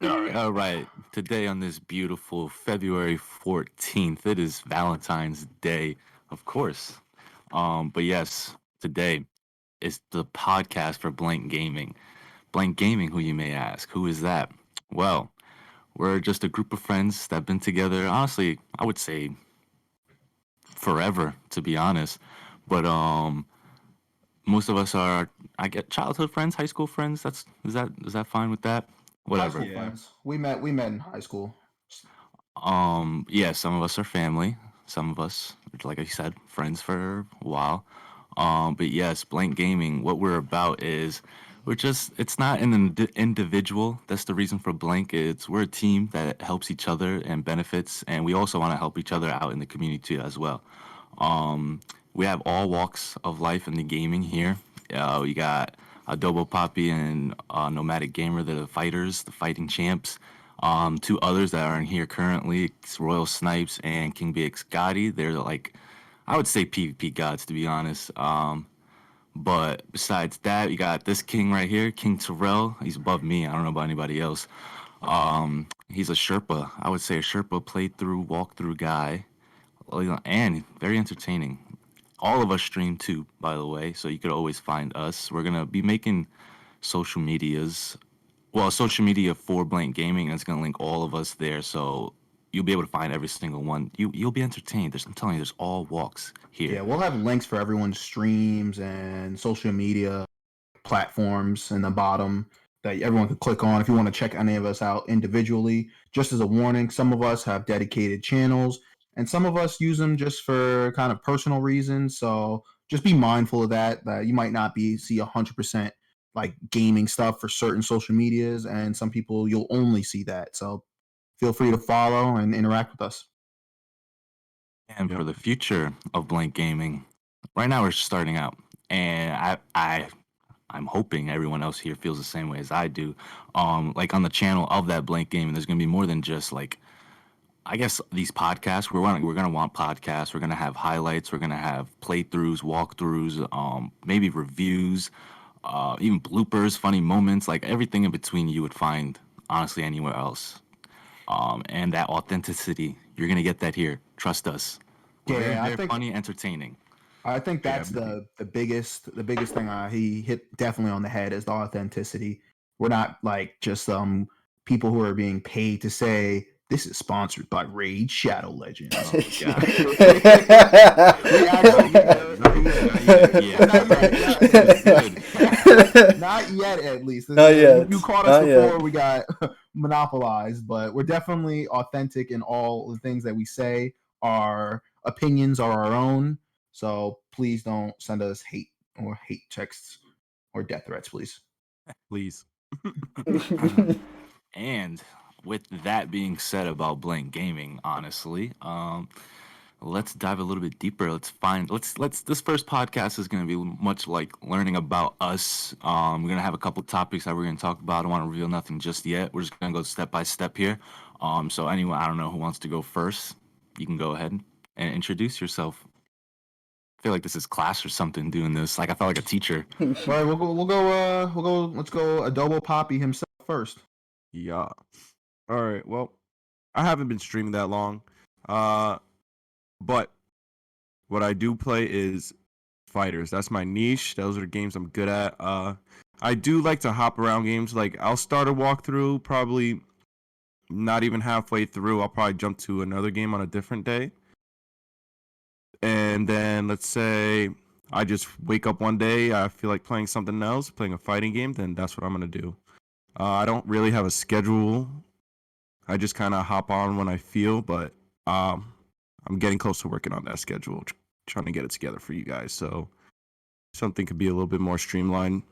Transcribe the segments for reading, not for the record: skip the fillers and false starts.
All right. Today on this beautiful February 14th, it is Valentine's Day, of course. But yes, today is the podcast for Blank Gaming. Blank Gaming, who you may ask, who is that? Well, we're just a group of friends that have been together, honestly, I would say forever, to be honest. But most of us are, I get childhood friends, high school friends. Is that fine with that? High Whatever. school Yeah. friends. We met in high school. Yeah, some of us are family. Some of us, like I said, friends for a while. But yes, Blank Gaming, what we're about is it's not an individual. That's the reason for Blank. We're a team that helps each other and benefits, and we also want to help each other out in the community as well. Um, we have all walks of life in the gaming here. We got Adobo Poppy and Nomadic Gamer, the fighters, the fighting champs. Two others that are in here currently, it's Royal Snipes and King BX Gotti. They're like, I would say PvP gods to be honest. But besides that, you got this king right here, King Terrell. He's above me. I don't know about anybody else. He's a Sherpa. I would say a Sherpa playthrough, walkthrough guy. Well, and very entertaining. All of us stream too, by the way, so you could always find us. We're gonna be making social medias, well, social media for Blank Gaming, and it's gonna link all of us there, so you'll be able to find every single one. You'll be entertained. I'm telling you, there's all walks here. Yeah, we'll have links for everyone's streams and social media platforms in the bottom that everyone can click on if you want to check any of us out individually. Just as a warning, some of us have dedicated channels and some of us use them just for kind of personal reasons. So just be mindful of that you might not be see 100% like gaming stuff for certain social medias, and some people you'll only see that. So feel free to follow and interact with us. And Yep. for the future of Blank Gaming, right now we're starting out, and I'm hoping everyone else here feels the same way as I do. Like on the channel of that Blank Gaming, there's gonna be more than just like I guess these podcasts. We're gonna want podcasts. We're gonna have highlights. We're gonna have playthroughs, walkthroughs, maybe reviews, even bloopers, funny moments, like everything in between you would find honestly anywhere else. And that authenticity, you're gonna get that here. Trust us. We're very, Yeah, I very think funny, entertaining. I think Yeah. that's the biggest thing he hit definitely on the head is the authenticity. We're not like just people who are being paid to say this is sponsored by Raid Shadow Legends. Oh God. We actually, Yeah, not yet, understood. not yet at least. Not yet. You caught us Not before yet. we got monopolized, but we're definitely authentic in all the things that we say. Our opinions are our own, so please don't send us hate texts or death threats, please. Please. And with that being said about Blank Gaming, honestly, let's dive a little bit deeper. Let's this first podcast is going to be much like learning about us. We're going to have a couple topics that we're going to talk about. I don't want to reveal nothing just yet. We're just going to go step by step here. So anyone, I don't know who wants to go first. You can go ahead and introduce yourself. I feel like this is class or something doing this. Like I felt like a teacher. All right, we'll go. Let's go. Adobo Poppy himself first. Yeah. All right. Well, I haven't been streaming that long. But what I do play is fighters. That's my niche. Those are the games I'm good at. I do like to hop around games. Like I'll start a walkthrough, probably not even halfway through. I'll probably jump to another game on a different day. And then let's say I just wake up one day, I feel like playing something else, playing a fighting game, then that's what I'm gonna do. I don't really have a schedule. I just kind of hop on when I feel, but I'm getting close to working on that schedule, trying to get it together for you guys. So something could be a little bit more streamlined.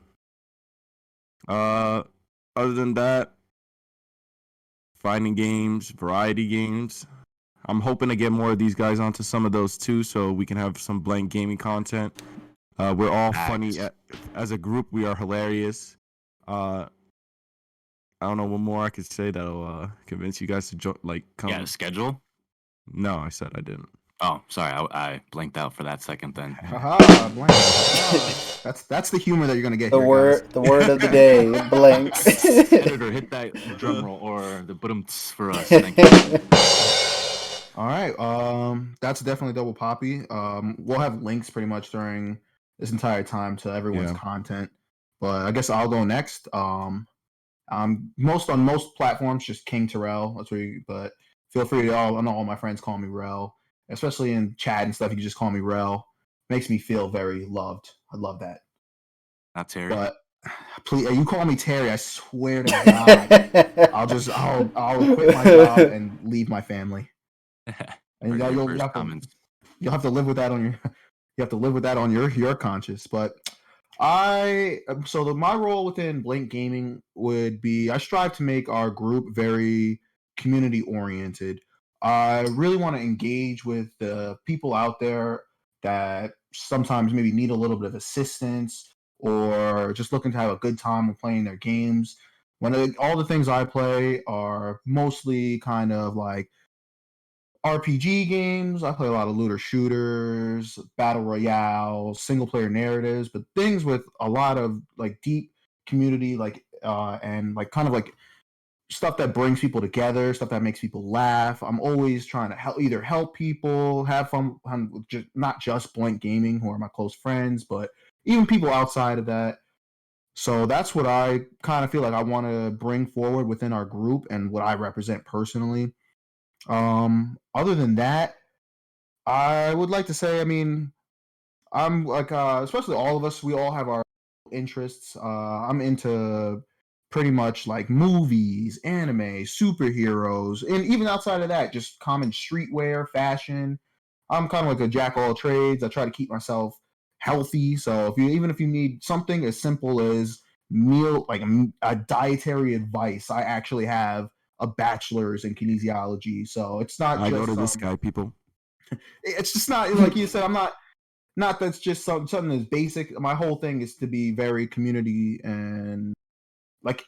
Uh, Other than that, finding games, variety games. I'm hoping to get more of these guys onto some of those too, so we can have some Blank Gaming content. We're all funny Facts. as a group. We are hilarious. Uh, I don't know what more I could say that'll convince you guys to like come. Yeah, schedule. No, I said I didn't. Oh, sorry, I blanked out for that second. Then Haha, blank. Haha. That's the humor that you're gonna get The here, guys. word of the day, blank. editor, hit that drum roll or the bottom for us. Thank you. All right. That's definitely Double Poppy. We'll have links pretty much during this entire time to everyone's Yeah. content. But I guess I'll go next. Most platforms, just King Terrell. That's where you. But feel free to I know all my friends call me Rel, especially in chat and stuff. You can just call me Rel. Makes me feel very loved. I love that. Not Terry. But please, you call me Terry. I swear to God, I'll quit my job and leave my family. And Heard your you'll first have to comments. you'll have to live with that on your conscience. But my role within Blink Gaming would be I strive to make our group very community oriented. I really want to engage with the people out there that sometimes maybe need a little bit of assistance or just looking to have a good time with playing their games. All the things I play are mostly kind of like RPG games. I play a lot of looter shooters, battle royale, single player narratives, but things with a lot of like deep community, and like kind of like stuff that brings people together, stuff that makes people laugh. I'm always trying to either help people, have fun, just not just Blank Gaming, who are my close friends, but even people outside of that. So that's what I kind of feel like I want to bring forward within our group and what I represent personally. Other than that, I would like to say, I mean, I'm like, especially all of us, we all have our interests. I'm into pretty much like movies, anime, superheroes, and even outside of that, just common streetwear, fashion. I'm kind of like a jack of all trades. I try to keep myself healthy. So even if you need something as simple as a dietary advice, I actually have a bachelor's in kinesiology. So it's not I go just to this guy, people. it's just not like you said. I'm not that's just something that's basic. My whole thing is to be very community and like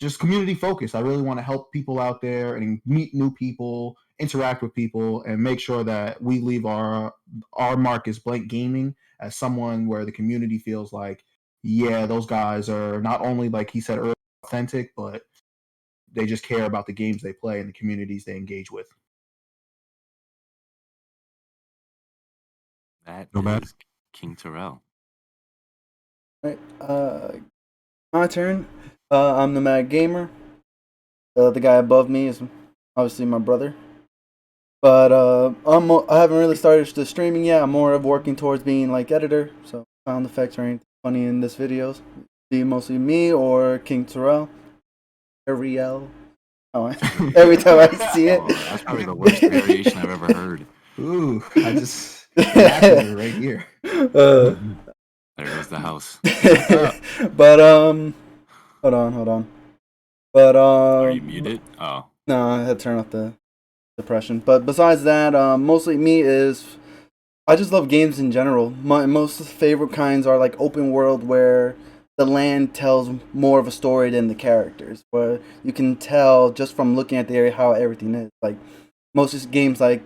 just community focused. I really want to help people out there and meet new people, interact with people, and make sure that we leave our mark as Blank Gaming as someone where the community feels like, yeah, those guys are not only like he said earlier authentic, but they just care about the games they play and the communities they engage with. That Nomad? is King Terrell. Right, my turn. I'm the Mad Gamer. The guy above me is obviously my brother. But I haven't really started the streaming yet. I'm more of working towards being like editor. So sound effects or anything funny in this videos. Be mostly me or King Terrell. Ariel. Oh, every time I see it. Oh, that's probably the worst variation I've ever heard. Ooh, I just imagine it right here. There goes the house. But hold on. But Are you muted? Oh, no, I had to turn off the depression. But besides that, mostly me is I just love games in general. My most favorite kinds are like open world where the land tells more of a story than the characters. Where you can tell just from looking at the area how everything is. Like most games like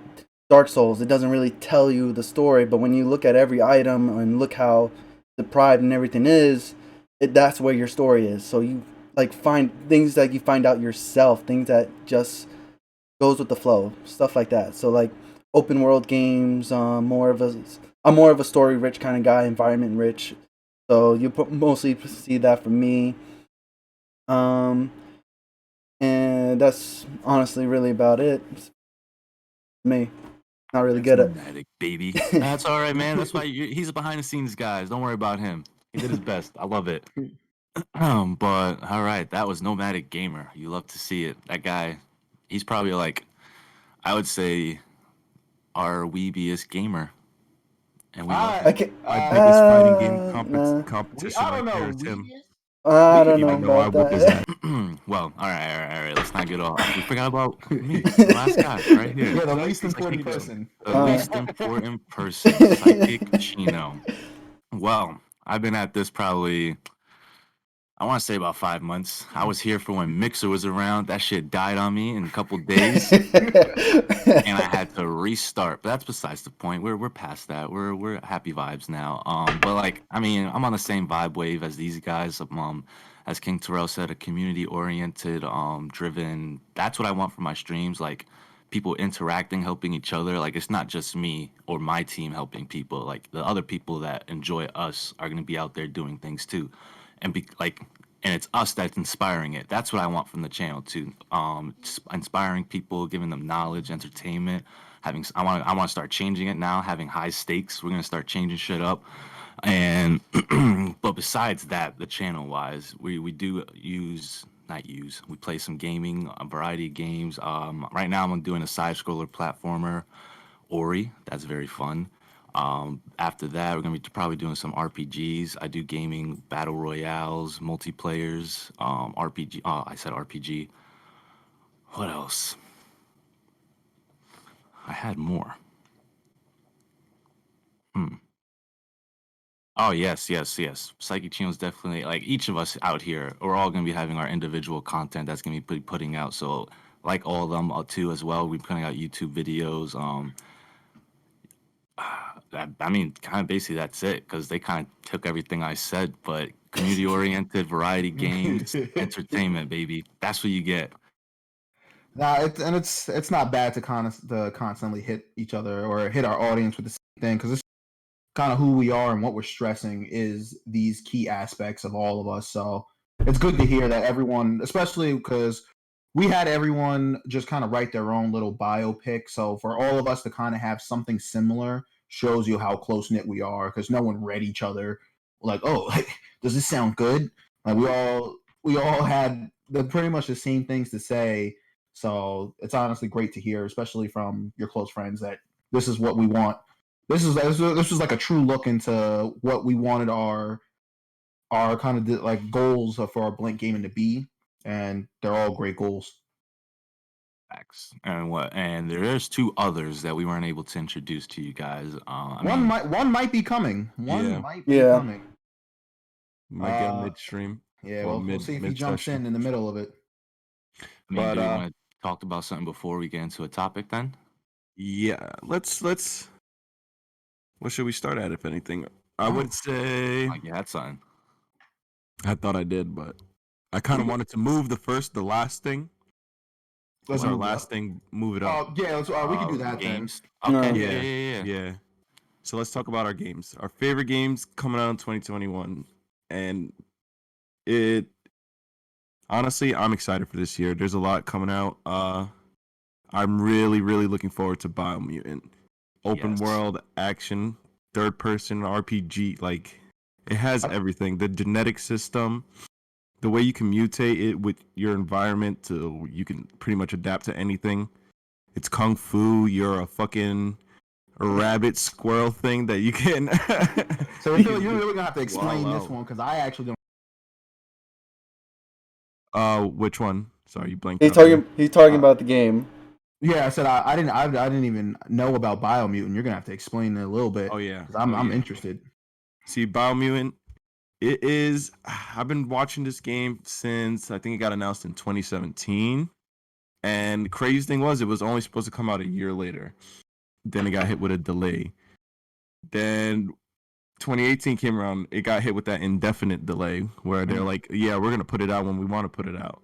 Dark Souls, it doesn't really tell you the story, but when you look at every item and look how deprived and everything is, that's where your story is. So you like find things that you find out yourself, things that just goes with the flow, stuff like that. So like open world games, I'm more of a story rich kind of guy, environment rich. So you mostly see that from me. And that's honestly really about it. Me, not really good at. nomadic, baby. That's all right, man. That's why he's a behind the scenes guy. Don't worry about him. He did his best. I love it. But all right, that was Nomadic Gamer. You love to see it. That guy, he's probably like, I would say, our weebiest gamer, and we love I him. can't. My biggest fighting game Nah. competition I right don't know. there is him. I don't know Even though I about whoop his that. ass. Well, all right. Let's not get off. We forgot about me, the last guy, right here. Yeah, the least Psychic important Chino. person. The least important person, Psychic Chino. Well, I've been at this probably, I want to say about 5 months. I was here for when Mixer was around. That shit died on me in a couple days, and I had to restart. But that's besides the point. We're past that. We're happy vibes now. But like, I mean, I'm on the same vibe wave as these guys. As King Terrell said, a community oriented, driven. That's what I want from my streams. Like, people interacting, helping each other. Like, it's not just me or my team helping people. Like, the other people that enjoy us are gonna be out there doing things too, and be like, and it's us that's inspiring it. That's what I want from the channel too. Inspiring people, giving them knowledge, entertainment. I want to start changing it now. Having high stakes. We're gonna start changing shit up. And but besides that, the channel wise, we do use not use. We play some gaming, a variety of games. Right now I'm doing a side scroller platformer, Ori. That's very fun. After that, we're gonna be probably doing some RPGs. I do gaming, battle royales, multiplayers, RPG. Oh, I said RPG. What else? I had more. Hmm. Oh yes, yes, yes. Psychic Chino's definitely like each of us out here. We're all gonna be having our individual content that's gonna be putting out. So like all of them too as well. We're putting out YouTube videos. I mean, kind of basically that's it because they kind of took everything I said. But community oriented, variety games, entertainment, baby. That's what you get. Nah, it's not bad to constantly hit each other or hit our audience with the same thing because it's kind of who we are and what we're stressing is these key aspects of all of us. So it's good to hear that everyone, especially because we had everyone just kind of write their own little biopic. So for all of us to kind of have something similar shows you how close knit we are because no one read each other like, oh, like, does this sound good? Like we all had pretty much the same things to say. So it's honestly great to hear, especially from your close friends, that this is what we want. This was like a true look into what we wanted our kind of like goals for our Blink gaming to be, and they're all great goals. Facts. And what? And there's two others that we weren't able to introduce to you guys. I One mean, might be coming. One Yeah. might be Yeah. coming. Might get a Uh, midstream. Yeah, Well, we'll see if he mid jumps session. in the middle of it. But do we want to talk about something before we get into a topic then? yeah, let's what should we start at if anything? I would say Like you had something. I thought I did, but I kind of wanted to move the last thing. Let's Our move it last up. thing, move it up. Yeah, we can do that then. Games. Okay. No. Yeah. So let's talk about our games. Our favorite games coming out in 2021. And it honestly, I'm excited for this year. There's a lot coming out. I'm really, really looking forward to Biomutant. Open Yes. world action, third person RPG, like it has everything. The genetic system, the way you can mutate it with your environment to you can pretty much adapt to anything. It's kung fu, you're a fucking rabbit squirrel thing that you can So you're really gonna have to explain Wow, this wow. one because I actually don't. Which one? Sorry, you blanked He's out there. talking about the game. Yeah, I said I didn't even know about Biomutant. You're gonna have to explain it a little bit. Oh yeah. 'Cause I'm Oh, yeah. interested. See, Biomutant, it is. I've been watching this game since I think it got announced in 2017. And the crazy thing was, it was only supposed to come out a year later. Then it got hit with a delay. Then 2018 came around, it got hit with that indefinite delay where they're like, yeah, we're going to put it out when we want to put it out.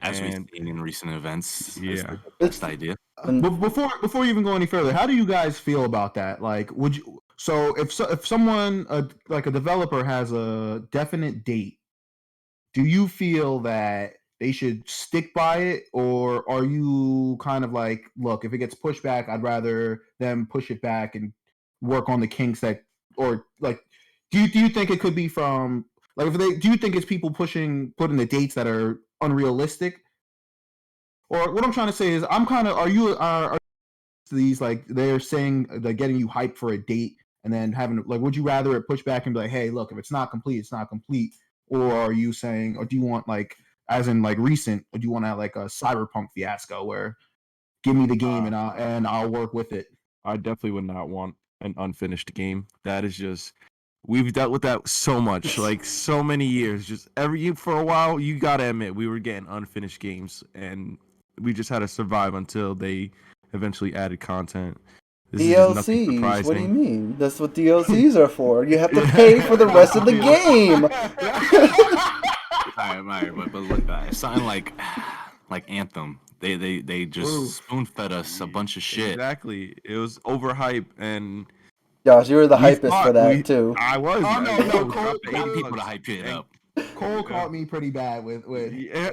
As we've And seen in recent events, that's yeah. the best idea. And- Before you even go any further, how do you guys feel about that? Like, would you? So if someone like a developer has a definite date, do you feel that they should stick by it, or are you kind of like, look, if it gets pushed back, I'd rather them push it back and work on the kinks that, or like, do you think it could be from like if they do you think it's people putting the dates that are unrealistic? Or what I'm trying to say is, I'm kind of, are these like they're saying they're getting you hyped for a date and then having like, would you rather it push back and be like, hey, look, if it's not complete, it's not complete, or are you saying, or do you want like, as in like recent, or do you want to have like a cyberpunk fiasco where give me the game and I'll work with it? I definitely would not want an unfinished game. That is just we've dealt with that so much, like so many years. Just for a while, you gotta admit we were getting unfinished games, and we just had to survive until they eventually added content. This is just nothing DLCs. What do you surprising. mean? That's what DLCs are for. You have to pay for the rest of the game. All right, but look, something like Anthem. They just Oof. spoon fed us a bunch of shit. Exactly. It was overhyped, and Josh, you were the we hypest for thought that too. I was. Oh, no, no, we Cole- dropped the I got 80 people to bucks. hype it up. Cole caught me pretty bad with Yeah.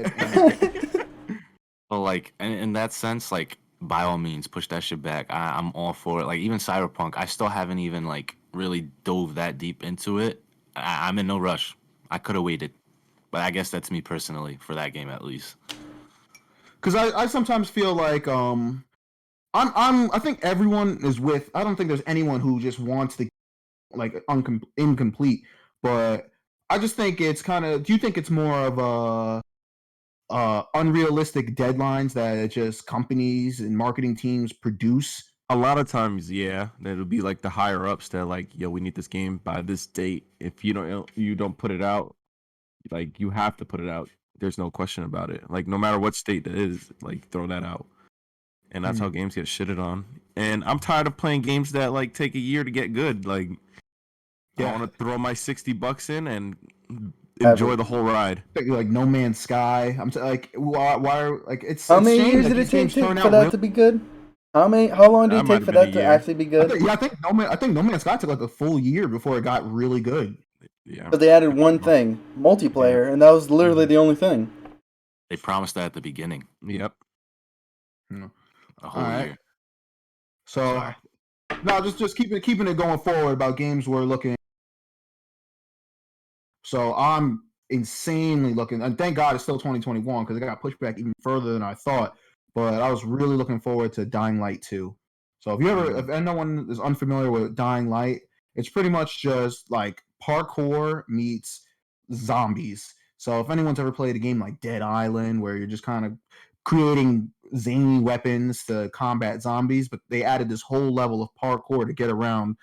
But like in that sense, like by all means, push that shit back. I'm all for it. Like even Cyberpunk, I still haven't even like really dove that deep into it. I'm in no rush. I could have waited, but I guess that's me personally for that game at least. because I sometimes feel like I think everyone is with. I don't think there's anyone who just wants the like incomplete, but I just think it's kind of. Do you think it's more of a unrealistic deadlines that just companies and marketing teams produce? A lot of times, yeah, it'll be like the higher ups that like, yo, we need this game by this date. If you don't put it out, like you have to put it out. There's no question about it. Like no matter what state that is, like throw that out. And that's how games get shitted on. And I'm tired of playing games that like take a year to get good. Like I Yeah. want to throw my $60 in and Have enjoy it. the whole ride. Like No Man's Sky. Like why are like it's How it's many shame years that did it these games take turn for out that really- to be good? How long did That it might take have for been a that to year. actually be good? I think No Man's Sky took like a full year before it got really good. Yeah. But they added one thing, multiplayer, and that was literally the only thing. They promised that at the beginning, Yep. a whole Alright. year. So Sorry. no, just keeping it going forward about games we're looking. So I'm insanely looking, and thank God it's still 2021 because it got pushed back even further than I thought. But I was really looking forward to Dying Light 2. So if anyone is unfamiliar with Dying Light, it's pretty much just like parkour meets zombies. So if anyone's ever played a game like Dead Island, where you're just kind of creating zany weapons to combat zombies, but they added this whole level of parkour to get around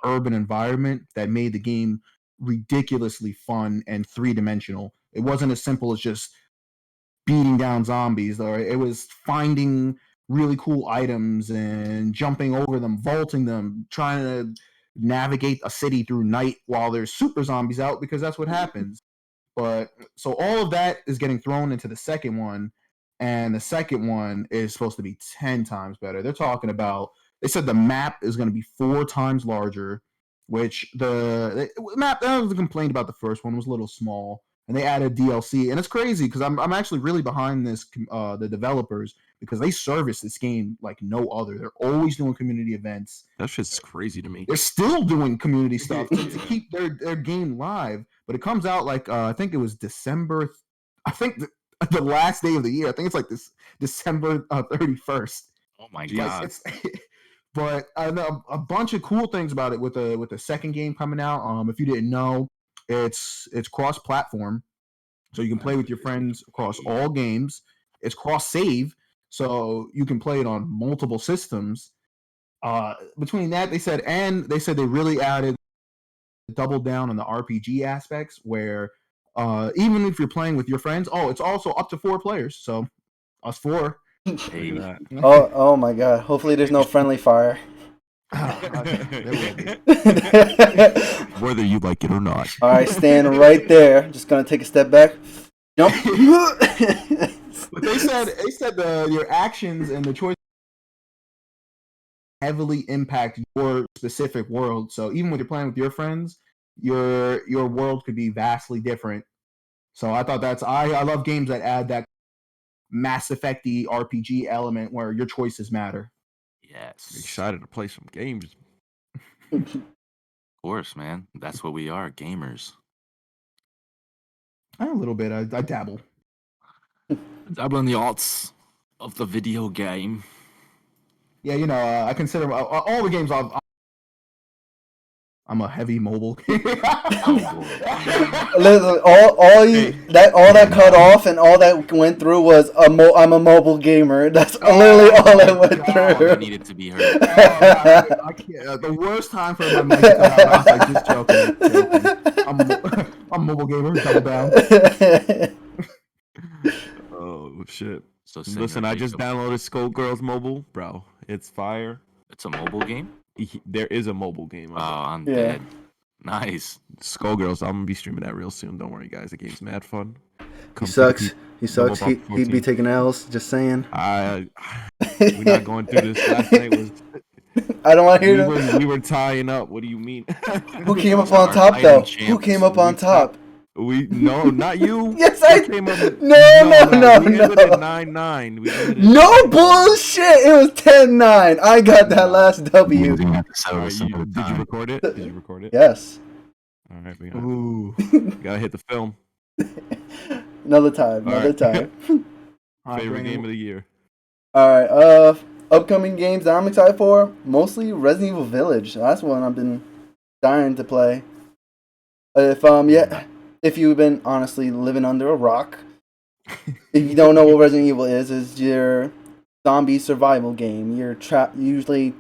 urban environment that made the game ridiculously fun and three-dimensional. It wasn't as simple as just beating down zombies, or it was finding really cool items and jumping over them, vaulting them, trying to navigate a city through night while there's super zombies out, because that's what happens. But so all of that is getting thrown into the second one, and the second one is supposed to be 10 times better. They're talking about, they said the map is going to be 4 times larger, which the map, that was a complaint about the first one, was a little small, and they added DLC. And it's crazy because I'm actually really behind this, the developers, because they service this game like no other. They're always doing community events. That shit's crazy to me. They're still doing community stuff to keep their game live. But it comes out like I think it was December. I think the last day of the year. I think it's like this December 31st. Oh my Jeez. god. It's, but I know a bunch of cool things about it with the second game coming out. If you didn't know, it's cross-platform, so you can play with your friends across all games. It's cross-save, so you can play it on multiple systems. Between that, they said they really added, doubled down on the RPG aspects, where even if you're playing with your friends, it's also up to 4 players. So us 4. Hey, Look at Oh my god. Hopefully there's no friendly fire. There will be. that. Whether you like it or not. Alright, stand right there. Just gonna take a step back. Jump. But they said your actions and the choice heavily impact your specific world. So even when you're playing with your friends, your world could be vastly different. So I thought I love games that add that Mass Effect-y RPG element where your choices matter. yes. Excited to play some games. Of course, man. That's what we are, gamers. A little bit. I dabble. Dabble in the arts of the video game. Yeah, I consider all the games I'm I'm a heavy mobile. Listen, all that cut off and all that went through was I'm a mobile gamer. That's literally all that went God. through. It needed to be heard. I can't. The worst time for my mic to cut out. I was like, just joking. I'm a mobile gamer. Double down. Oh shit! So Listen, I just Jacob, downloaded Skullgirls Mobile, bro. It's fire. It's a mobile game. There is a mobile game. Oh, I'm Yeah. dead. Nice. Skullgirls. I'm gonna be streaming that real soon. Don't worry, guys. The game's mad fun. He sucks. He Double sucks. Pop He'd be 14. taking L's. Just saying. We're not going through this. Last night was. I don't want to hear that. We were tying up. What do you mean? Who came up on Our top fighting though? Who champs. came up on top? No, not you. Yes, I I. came up. No. We ended at 9-9. We ended at No bullshit! It was 10-9. I got that last W. Losing at the All right, service of the did you time. record it? Did you record it? Yes. All right, we Ooh. gotta hit the film. Another time. All Another right. time. All right, Favorite Brandon, game of the year. All right. Upcoming games that I'm excited for, mostly Resident Evil Village. That's one I've been dying to play. If you've been honestly living under a rock, if you don't know what Resident Evil is your zombie survival game. You're usually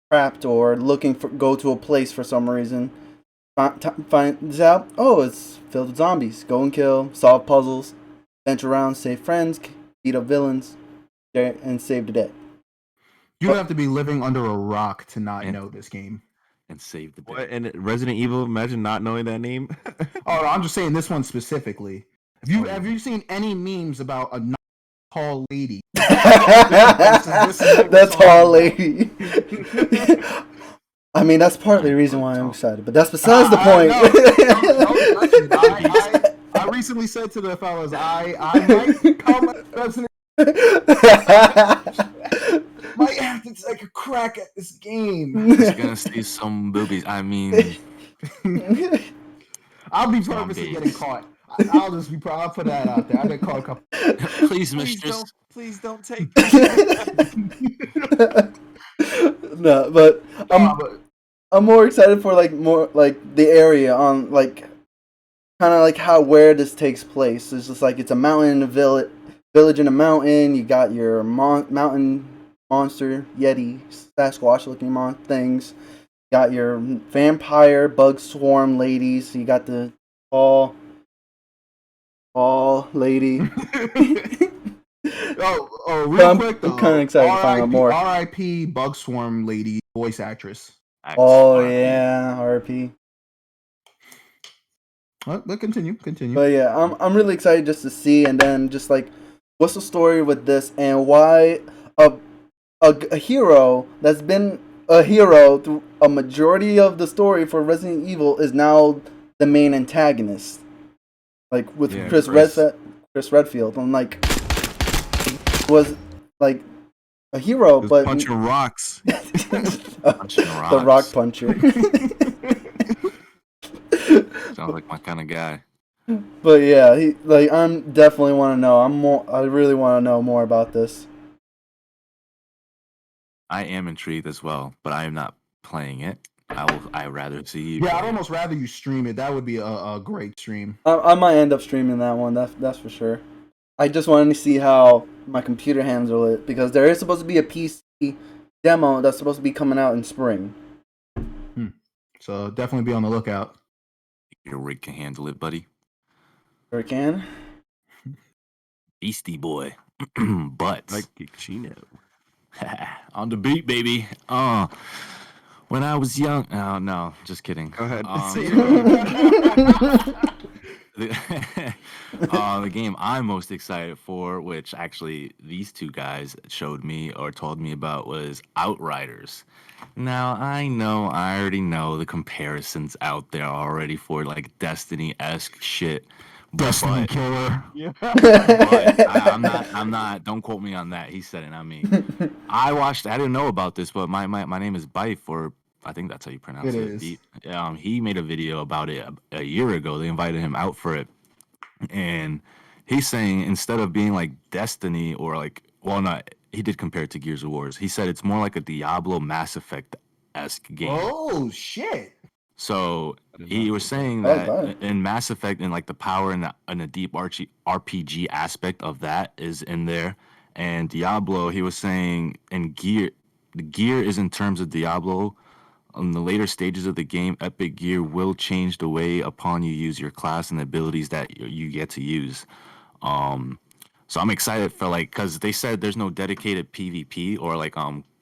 trapped or go to a place for some reason. Finds out, oh, it's filled with zombies. Go and kill, solve puzzles, venture around, save friends, beat up villains, and save the day. You have to be living under a rock to not And- know this game. And save the day. What? And Resident Evil. Imagine not knowing that name. Oh, I'm just saying this one specifically. Have you seen any memes about a tall lady? That's tall lady. I mean, that's partly the reason why I'm excited, but that's besides the point. I recently said to the fellas, I might become a president. Might have to take a crack at this game. He's gonna see some boobies. I mean, I'll be purposely getting caught. I'll just be proud. I'll put that out there. I've been caught a couple. please, mistress. Please don't take. No, but I'm more excited for the area on kind of like where this takes place. It's just like it's a mountain in a village in a mountain. You got your mountain monster, Yeti, Sasquatch looking things. You got your vampire, bug swarm ladies. You got the tall lady. Real quick though. I'm kind of excited to find out more. R.I.P. Bug Swarm lady, voice actress. Oh yeah, RP. But continue. But yeah, I'm really excited just to see, and then just like, what's the story with this, and why a hero that's been a hero through a majority of the story for Resident Evil is now the main antagonist, like with Chris Redfield. I'm like, was like a hero, but punching rocks. Punching rocks. the rock puncher. Sounds like my kind of guy. But yeah, I'm definitely want to know. I really want to know more about this. I am intrigued as well, but I am not playing it. I rather see you. Yeah, I'd play it. almost rather you stream it. That would be a great stream. I might end up streaming that one. That's for sure. I just wanted to see how my computer handles it because there is supposed to be a PC demo that's supposed to be coming out in spring. So definitely be on the lookout. Your rig can handle it, buddy. Sure can. Beastie Boy. But Like Chino. on the beat, baby. When I was young. Oh no, just kidding. Go ahead. The game I'm most excited for, which actually these two guys showed me or told me about, was Outriders. Now I already know the comparisons out there already for like Destiny-esque shit. Destiny But- killer. but I'm not. Don't quote me on that. He said it, not me. I didn't know about this, but my name is Bife, or I think that's how you pronounce It it. is. He made a video about it a year ago. They invited him out for it, and he's saying instead of being like Destiny or like, well, not, he did compare it to Gears of Wars. He said it's more like a Diablo Mass Effect-esque game. Oh shit! So Did he not was know saying Oh, that bye. in Mass Effect and like the power and the deep RPG aspect of that is in there. And Diablo, he was saying in Gear, the gear is in terms of Diablo. In the later stages of the game, Epic Gear will change the way upon you use your class and the abilities that you get to use. Um, so I'm excited for like because they said there's no dedicated PvP or like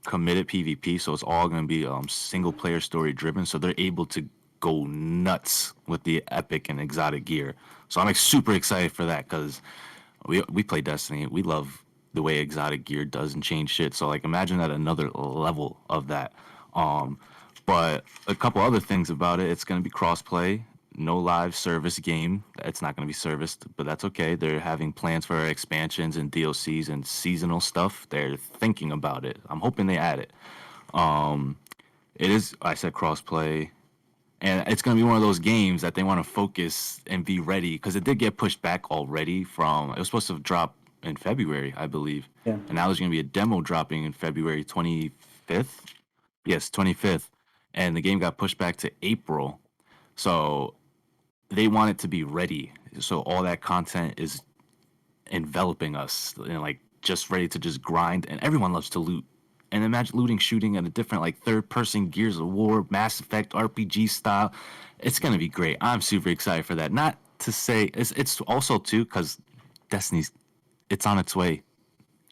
committed PvP, so it's all gonna be single player story driven. So they're able to go nuts with the epic and exotic gear. So I'm like super excited for that because we play Destiny. We love the way exotic gear does and change shit. So like imagine at another level of that. Um, but a couple other things about it, it's gonna be crossplay, no live service game. It's not gonna be serviced, but that's okay. They're having plans for expansions and DLCs and seasonal stuff. They're thinking about it. I'm hoping they add it. Um, it is, I said crossplay, and it's going to be one of those games that they want to focus and be ready because it did get pushed back already from it was supposed to drop in February, I believe. Yeah. And now there's going to be a demo dropping in February 25th. Yes, 25th. And the game got pushed back to April. So they want it to be ready. So all that content is enveloping us and like just ready to just grind. And everyone loves to loot. And imagine looting, shooting at a different like third person Gears of War, Mass Effect, RPG style. It's gonna be great. I'm super excited for that. Not to say it's also too because Destiny's it's on its way.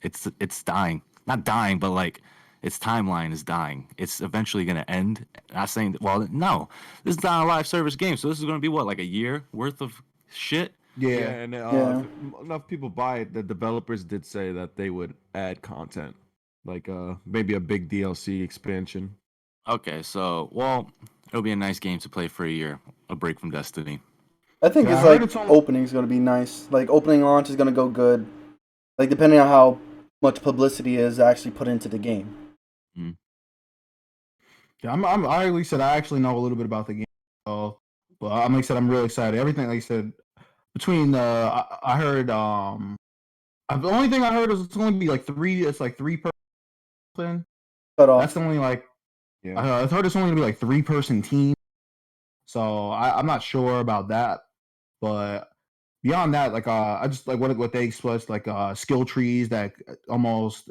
It's dying. Not dying, but like its timeline is dying. It's eventually gonna end. Not saying that, well, no, this is not a live service game, so this is gonna be what like a year worth of shit. Yeah, Yeah. and Yeah. if enough people buy it, the developers did say that they would add content, like maybe a big DLC expansion. Okay, so well, it'll be a nice game to play for a year. A break from Destiny. I think Yeah, it's I heard like it's on. opening is gonna be nice. Like opening launch is gonna go good. Like depending on how much publicity is actually put into the game. Yeah, I like I said I actually know a little bit about the game, but I'm like I said I'm really excited. Everything like I said between I heard the only thing I heard is it's only be like three. It's like three person. Cut That's off. the only like Yeah. I've heard it's only gonna be like 3-person team. So I'm not sure about that, but beyond that, like I just like what they expressed like skill trees that almost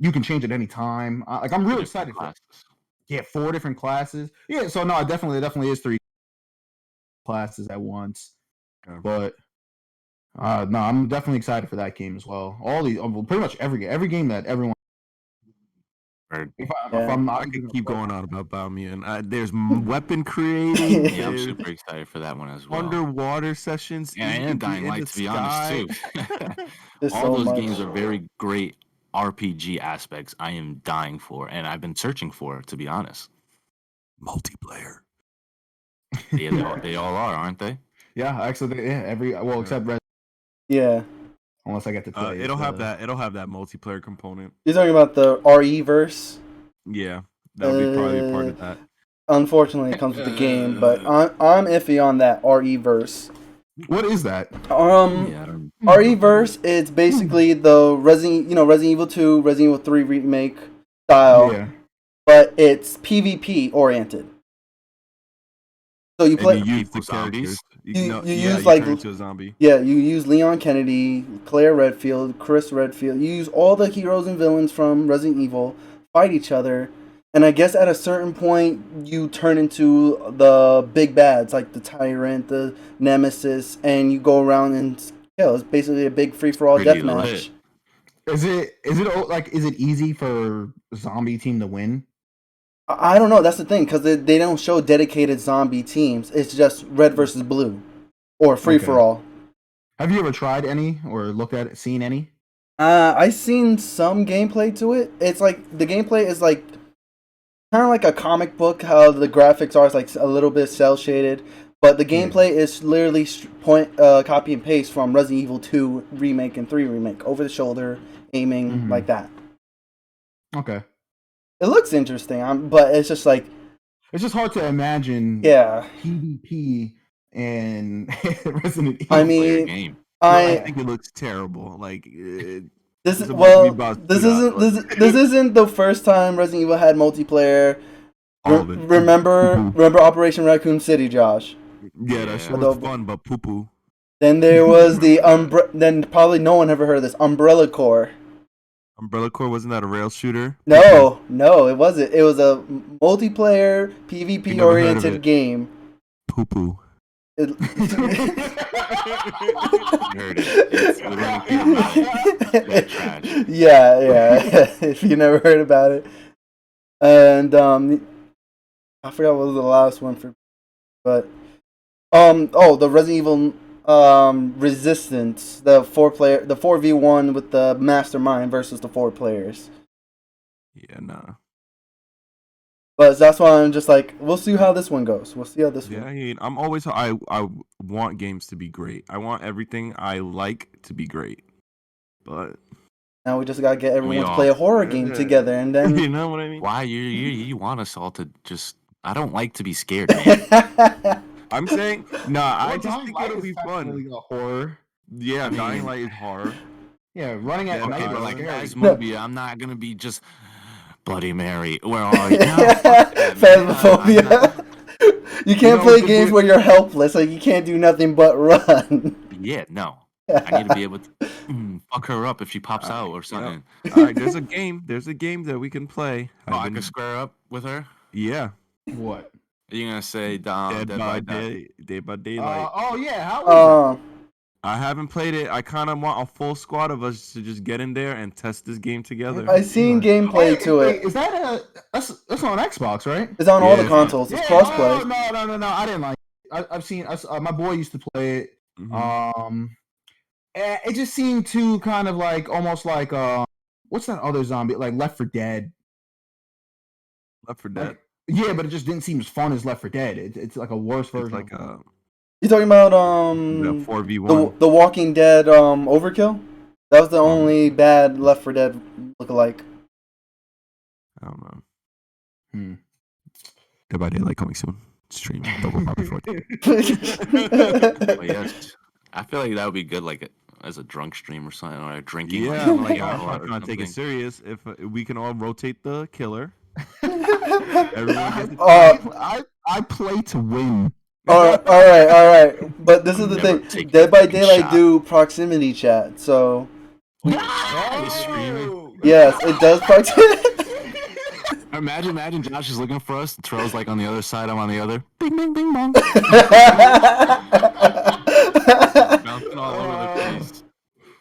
you can change at any time. Like I'm really Different excited for it. classes. Yeah, 4 different classes. Yeah, so no, it definitely is 3 classes at once. Okay. But no, I'm definitely excited for that game as well. All these, pretty much every game that everyone. Or, If Yeah. I'm not I could even keep play- going on about Biomutant. There's weapon creating. yeah, I'm There's super excited for that one as well. underwater sessions. Yeah, You and could be Dying in Light, the to be honest, sky. too. There's All so those much. games are very great RPG aspects I am dying for, and I've been searching for, to be honest. Multiplayer. Yeah, they all are, aren't they? Yeah, actually, yeah, Yeah. except Red, Yeah. unless I get to play. It'll have that. It'll have that multiplayer component. You're talking about the RE verse. Yeah, that would be probably a part of that. Unfortunately, it comes with the game, but I'm iffy on that RE verse. What is that? Yeah, I don't. RE verse is basically the Resident Evil 2, Resident Evil 3 remake style, Yeah. but it's PvP oriented. So you play, And you use the Equal zombies? characters. You yeah, use, you like, turn into a zombie. yeah, you use Leon Kennedy, Claire Redfield, Chris Redfield. You use all the heroes and villains from Resident Evil, fight each other, and I guess at a certain point you turn into the big bads like the Tyrant, the Nemesis, and you go around and kill. It's basically a big free for all Pretty deathmatch. lit. Is it easy for zombie team to win? I don't know. That's the thing because they don't show dedicated zombie teams. It's just red versus blue, or free for all. Have you ever tried any or looked at it, seen any? I seen some gameplay to it. It's like the gameplay is like kind of like a comic book. How the graphics are, it's like a little bit cel shaded, but the gameplay is literally copy and paste from Resident Evil 2 remake and 3 remake, over the shoulder aiming Mhm. like that. Okay. It looks interesting, but it's just like It's just hard to imagine yeah. PvP and Resident Evil. I Play your mean, game. I think it looks terrible. Like This It's is supposed to be well. about This two isn't hours. this isn't the first time Resident Evil had multiplayer. All of it. Remember Operation Raccoon City, Josh? Yeah, that shit Yeah. was fun, but poo poo. Then there was the then probably no one ever heard of this Umbrella Corps. Umbrella Corps, wasn't that a rail shooter? No, it wasn't. It was a multiplayer You PvP never heard of oriented it. game. Poo poo. You heard it. It's literally Peter Pan. That trash. Yeah. If you never heard about it, and I forgot what was the last one for, but the Resident Evil Resistance, the 4v1 with the mastermind versus the 4 players. Yeah, nah. But that's why I'm just like, we'll see how this one goes. We'll see how this Yeah, one. I mean, I want games to be great. I want everything I like to be great. But Now we just gotta get everyone to all- play a horror game Yeah. together, and then you know what I mean? Why you want us all to just? I don't like to be scared, man. I'm saying, nah, I Well, just Dying think Light it'll is be fun. technically a horror. Yeah, I mean- Dying Light is horror. Yeah, running at Yeah, night Okay, is but like scary. Phasmophobia, I'm not gonna be just Bloody Mary. Where are you? No, fuck that, man. Phasmophobia. I'm not- You can't know, play the games dude- where you're helpless. Like you can't do nothing but run. Yeah, no. I need to be able to fuck her up if she pops out or something. All right, there's a game. There's a game that we can play. Oh, I've I been- can square up with her. yeah, What? Are you gonna say Dead by Day? Day by Daylight. Oh yeah, how was I haven't played it. I kind of want a full squad of us to just get in there and test this game together. I seen that? gameplay to Wait, it. is that that's on Xbox, right? It's on all the Yeah. consoles. It's Yeah, crossplay. No. I didn't like it. I've seen. My boy used to play it. Mhm. It just seemed too kind of like almost like what's that other zombie like Left 4 Dead? Left 4 Dead. Like, yeah, but it just didn't seem as fun as Left 4 Dead. It's like a worse It's version. like of a You talking about 4v1. the Walking Dead Overkill? That was the only bad Left 4 Dead lookalike. I don't know. Hmm. Dead by Daylight coming soon. Stream double pop before. But yes, I feel like that would be good, like as a drunk stream or something, or a drinking. Yeah, I'm like, hour I'm or trying to take it something. serious. If we can all rotate the killer, everyone gets a I play to win. all right. But this is the Never thing: take Dead by fucking Daylight shot. do proximity chat, so He's streaming. yes, it does proximity. Imagine Josh is looking for us. Terrell's like on the other side. I'm on the other. Bing, bing, bing, bong. Bouncing all over the place.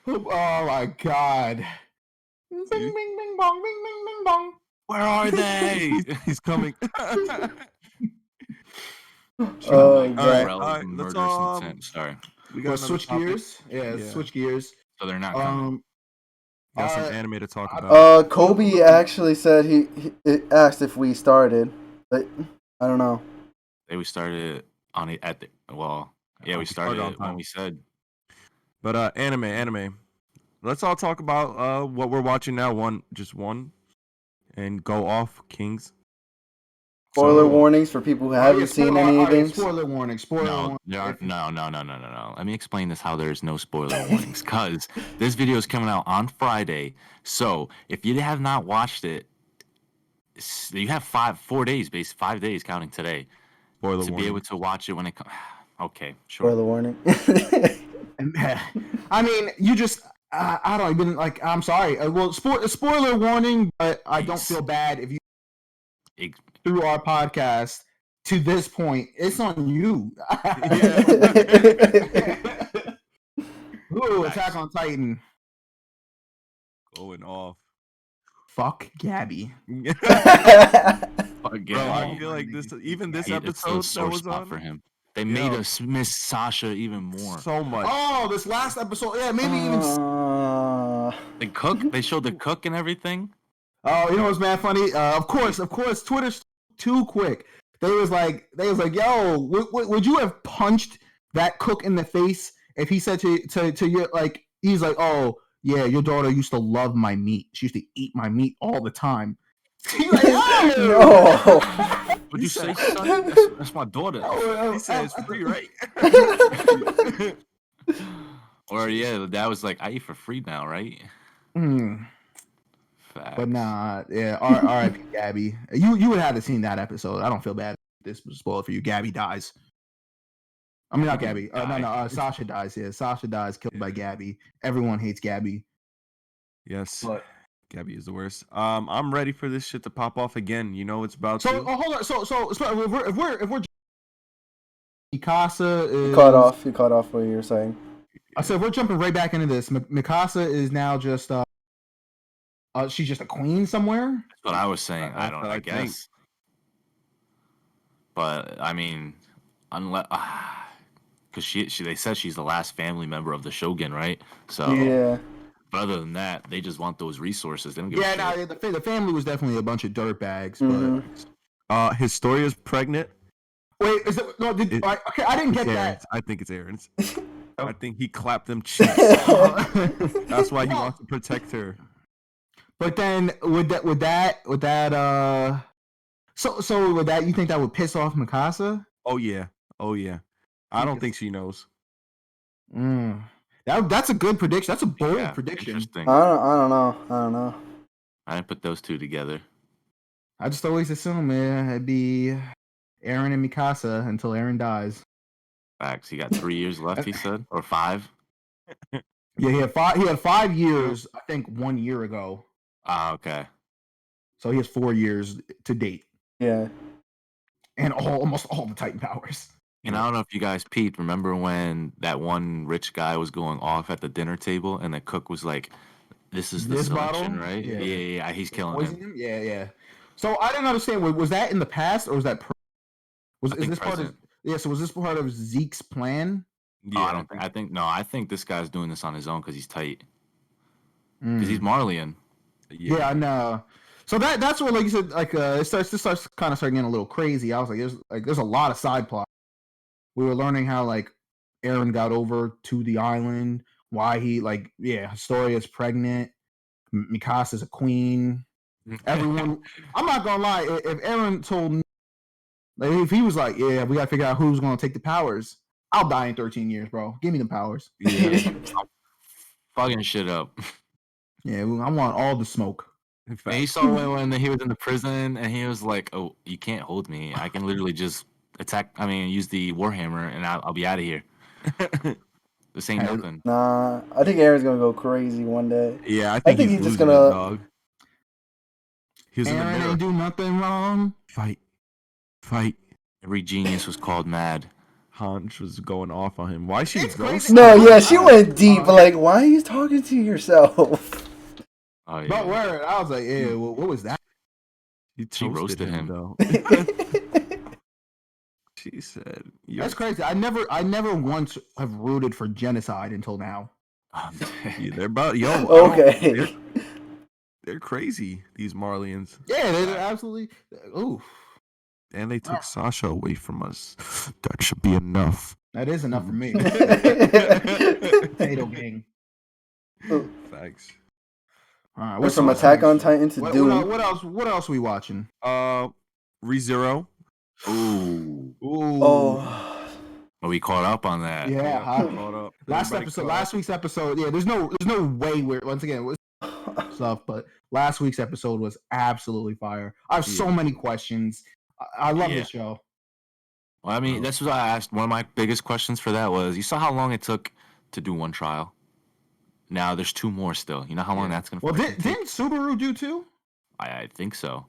Oh my god. Bing bing bing bong, bing bing bing bong. Where are they? He's coming. Oh, Alright, God. Terrell is alright, murderous let's, intent. Sorry. we Well, got another switch topic. gears. Yeah, Yeah. switch gears. So they're not coming. Got some Uh, anime to talk about. Kobe actually said he asked if we started, but I don't know. We started on it at the yeah, we started on it when time. we said But anime. Let's all talk about what we're watching now. Just one, and go off Kings. Spoiler So- warnings for people who haven't seen any alright, things. Spoiler warning. Spoiler no, warning. there are, no. Let me explain this how there's no spoiler warnings. Because this video is coming out on Friday. So if you have not watched it, you have 5 days counting today Spoiler to be warning. able to watch it when it comes. Okay, sure. Spoiler warning. I mean, you just. I don't even like. I'm sorry. Well, spoiler warning, but I don't feel bad if you Ex- through our podcast to this point. It's on you. Ooh, Attack on Titan. Going off. Fuck Gabby. Fuck Bro, yeah, I feel like this it's episode a sore that was spot on for him. They made Yo. us miss Sasha even more. so much. Oh, this last episode. Yeah, maybe even. The cook, they showed the cook and everything. Oh, you know what's mad funny? Of course, Twitter's too quick. They was like, yo, would you have punched that cook in the face if he said to you, like, he's like, oh yeah, your daughter used to love my meat. She used to eat my meat all the time. He's like, No. What'd you say, son? That's my daughter. He said it's free, right? Or yeah, that was like, I eat for free now, right? Hmm. Facts. But nah, yeah, R.I.P. Gabby. You would have to seen that episode. I don't feel bad. This was spoiled for you. Gabby dies. I mean, not Gabby Gabby. No, died. Sasha dies. Yeah, Sasha dies, killed by Gabby. Everyone hates Gabby. Yes. But Gabby is the worst. I'm ready for this shit to pop off again. You know it's about so, to. hold on. So if we're Mikasa is You caught off what you were saying. I said we're jumping right back into this. Mikasa is now just she's just a queen somewhere. That's what I was saying. I That's don't. what I I think. guess. But I mean, unless because they said she's the last family member of the Shogun, right? So, Yeah. but other than that, they just want those resources. They don't give Yeah, a shit. no, the family was definitely a bunch of dirtbags. Mhm. But Historia's pregnant. wait, is it no? Okay, I didn't get It's that. Aaron's. I think it's Aaron's. I think he clapped them cheeks. That's why he wants to protect her. But then would that so with that you think that would piss off Mikasa? Oh yeah. I don't think she knows. That's a good prediction. That's a bold Yeah, prediction. interesting. I don't know. I didn't put those two together. I just always assume it'd be Aaron and Mikasa until Aaron dies. Facts. He got 3 years left. He said, or 5. Yeah, he had 5 years. I think 1 year ago. Ah, okay. So he has 4 years to date, Yeah. and almost all the Titan powers. And I don't know if you guys peeped. Remember when that one rich guy was going off at the dinner table, and the cook was like, "This is the This selection, bottle? right? Yeah. Yeah. He's killing Poison him. him? Yeah. So I didn't understand. Was that in the past or was that? I Is think this part of? present. Yeah. So was this part of Zeke's plan? Oh, I don't. I think no. I think this guy's doing this on his own because he's tight. Because he's Mm. Marleyan. Yeah, I know. So that's where, like you said, like it starts kind of starting getting a little crazy. I was like, there's a lot of side plot. We were learning how like Aaron got over to the island, why he Historia's pregnant, Mikasa's a queen. Everyone, I'm not gonna lie. If Aaron told me, like, if he was like, yeah, we gotta figure out who's gonna take the powers, I'll die in 13 years, bro. Give me the powers. Yeah. Fucking shit up. Yeah, I want all the smoke. In And he fact, saw when he was in the prison, and he was like, "Oh, you can't hold me. I can literally just attack. I mean, use the warhammer, and I'll be out of here. This ain't Hey, nothing." Nah, I think Aaron's gonna go crazy one day. yeah, I I think think he's he's just losing gonna- it, dog. He was in the Aaron mirror. ain't do nothing wrong. Fight. Every genius was called mad. Hanch was going off on him. Why is she It's ghost? crazy. No, yeah, she went deep. Like, why are you talking to yourself? Oh yeah. But word, I was like, yeah, what was that? She She roasted him. though. She said, That's crazy. I never once have rooted for genocide until now. Yeah, they're about Okay. They're crazy, these Marlians. Yeah, they're absolutely. Ooh, And they took Sasha away from us. That should be enough. that is enough for me. Potato gang. Thanks. All right, Went from Attack on Titan to Doom. What else? What else we watching? ReZero. Ooh. Ooh. Oh, But we caught up on that. Yeah, hot. Caught up. Last Everybody episode, caught last week's episode. Yeah, there's no way we're once again it was stuff, but last week's episode was absolutely fire. I have so many questions. I love Yeah. the show. Well, I mean, that's what I asked. One of my biggest questions for that was, you saw how long it took to do one trial. Now there's 2 more still. You know how long that's gonna. Well, freaking take? didn't Subaru do too? I think so.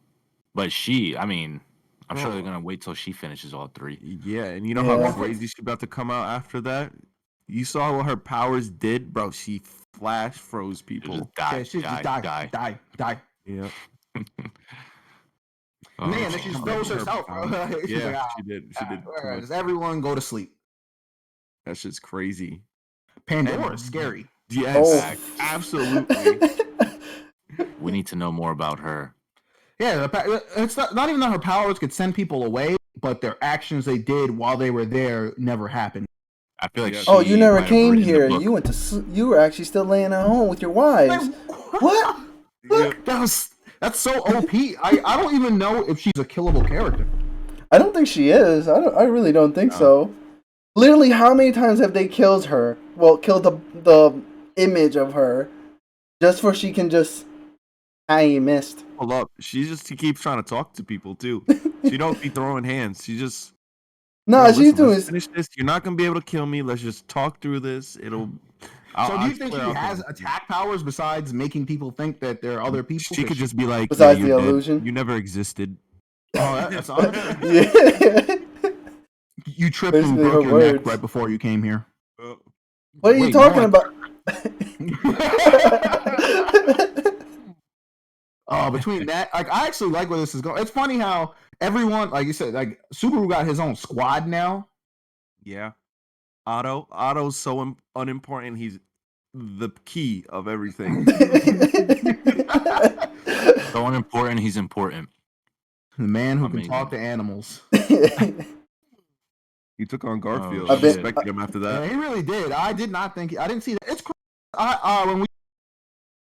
But she, I mean, I'm sure Bro. they're gonna wait till she finishes all 3. Yeah, and you know Yeah. how crazy she about to come out after that? You saw what her powers did, bro. She flash froze She'll people. just die, Yeah, she just die. die. Yeah. Oh, Man, then she jeez. froze herself, bro. She's Yeah, like, she did. She did. all too right, much. does everyone go to sleep? That shit's crazy. Pandora And- is scary. Yes, Oh. absolutely. We need to know more about her. Yeah, it's not even that her powers could send people away, but their actions they did while they were there never happened. I feel like Yeah. she oh, you never might have came written the here. book. You went to. You were actually still laying at home with your wives. What? Yeah. That's so OP. I don't even know if she's a killable character. I don't think she is. I really don't think so. Literally, how many times have they killed her? Well, killed the image of her, just for she can just I missed. Hold up. She keeps trying to talk to people too. She don't be throwing hands. She just No, "Yo, she's listen, doing. let's finish this. You're not gonna be able to kill me. Let's just talk through this. It'll. So do I'll you think she clear out the- has attack powers besides making people think that there are other people? She 'Cause could just be like, Besides yeah, the you're dead. illusion? You never existed. Oh, that's honest. Yeah. You tripped and Basically her broke your neck words. right before you came here. What are you Wait, talking no, about? Between that, like, I actually like where this is going. It's funny how everyone, like you said, like Subaru got his own squad now. Yeah. Otto's so unimportant. He's the key of everything. So unimportant, he's important. The man who Amazing. can talk to animals. He took on Garfield. Oh, I shit. respected him after that. Yeah, he really did. I did not think. I didn't see that. It's crazy. When we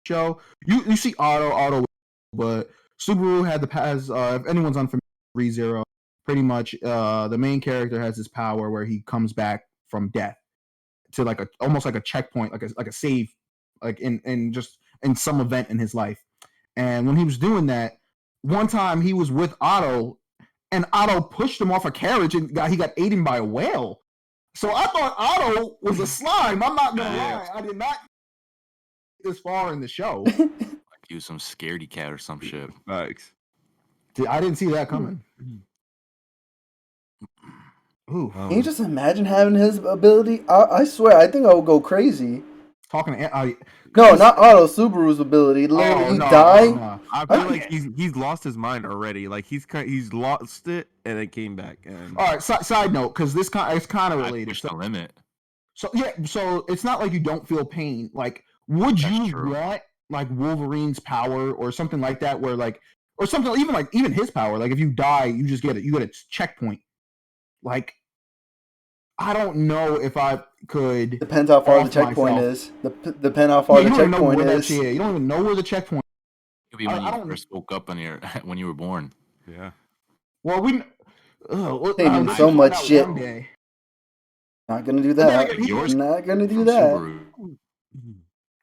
show you see Otto, but Subaru had if anyone's unfamiliar with ReZero, pretty much the main character has this power where he comes back from death to like almost like a checkpoint, like a save, like in some event in his life. And when he was doing that, one time he was with Otto, and Otto pushed him off a carriage, and he got eaten by a whale. So I thought Otto was a slime. I'm not gonna Yeah. lie, I did not this far in the show. Like he was some scaredy cat or some shit. Facts. I didn't see that coming. Ooh, Can you just imagine having his ability? I swear, I think I would go crazy. talking to No, not Otto, Subaru's ability. Literally, oh, you no, die. no. I feel I- like he's lost his mind already. Like he's lost it and it came back. And All right. Side note, because it's kind of I related. pushed the limit. So it's not like you don't feel pain. Like, would That's you true. want like Wolverine's power or something like that, where like, or something even his power? Like, if you die, you just get it. You get a checkpoint. Like, I don't know if I could. Depends how far the off checkpoint myself. is. Depend how far Yeah, the you don't even know checkpoint where that is. shit is. You don't even know where the checkpoint. Maybe when I you don't- first woke up on your when you were born. yeah. Well, we. Saving we so find much out shit. one day. Not gonna do But then that. again, Yours Not gonna do from that. Subaru.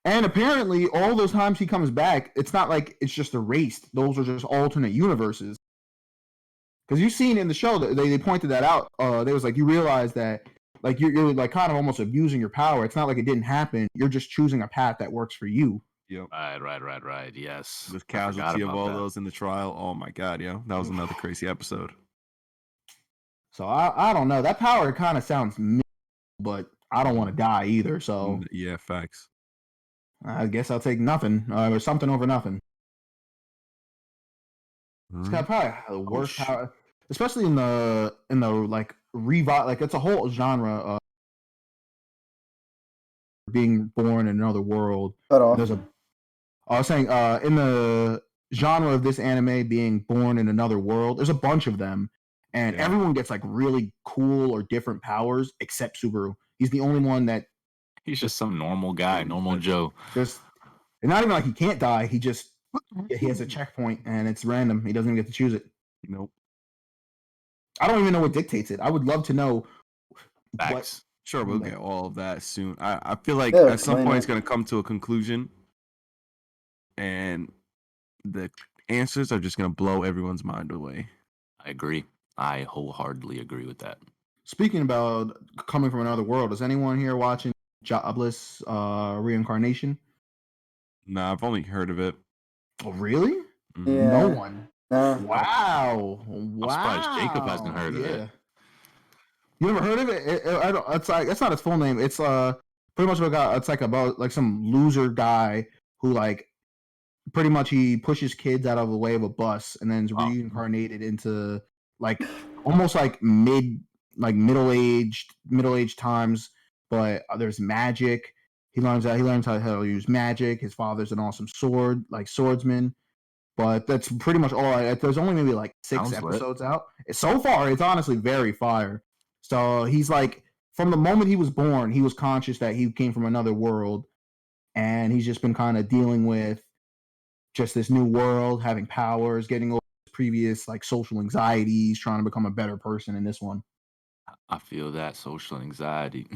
And apparently, all those times he comes back, it's not like it's just erased. Those are just alternate universes. Because you've seen in the show that they pointed that out. They was like, you realize that like you're like kind of almost abusing your power. It's not like it didn't happen. You're just choosing a path that works for you. Yep. Right. Yes. The I forgot casualty of about all that. those in the trial. Oh my god, yeah. That was another crazy episode. So I don't know. That power kind of sounds, but I don't want to die either. So Yeah, facts. I guess I'll take nothing or something over nothing. It's got probably the worst shit. power, especially in the like like it's a whole genre. Being born in another world. Cut off. There's I was saying in the genre of this anime, being born in another world, there's a bunch of them, and Yeah. everyone gets like really cool or different powers except Subaru. He's the only one that He's just some normal guy, normal Joe. just, and not even like he can't die. He just he has a checkpoint and it's random. He doesn't even get to choose it. Nope. I don't even know what dictates it. I would love to know what. Facts. Sure, we'll get all of that soon. I feel like Yeah, at some explain point it. it's gonna come to a conclusion, and the answers are just gonna blow everyone's mind away. I agree. I wholeheartedly agree with that. Speaking about coming from another world, is anyone here watching Jobless Reincarnation? Nah, I've only heard of it. Oh, really? Mhm. Yeah. No one. Nah. Wow. surprised Jacob hasn't heard of it. You never heard of it? I don't, it's like, it's not its full name. It's pretty much it's like about like some loser guy who like pretty much he pushes kids out of the way of a bus and then is Wow. reincarnated into like almost like middle-aged times, but there's magic. He learns how to use magic. His father's an awesome swordsman. But that's pretty much all. There's only maybe like 6 Sounds lit. episodes out. So far, it's honestly very fire. So he's like, from the moment he was born, he was conscious that he came from another world, and he's just been kind of dealing with just this new world, having powers, getting over his previous like social anxieties, trying to become a better person in this one. I feel that social anxiety.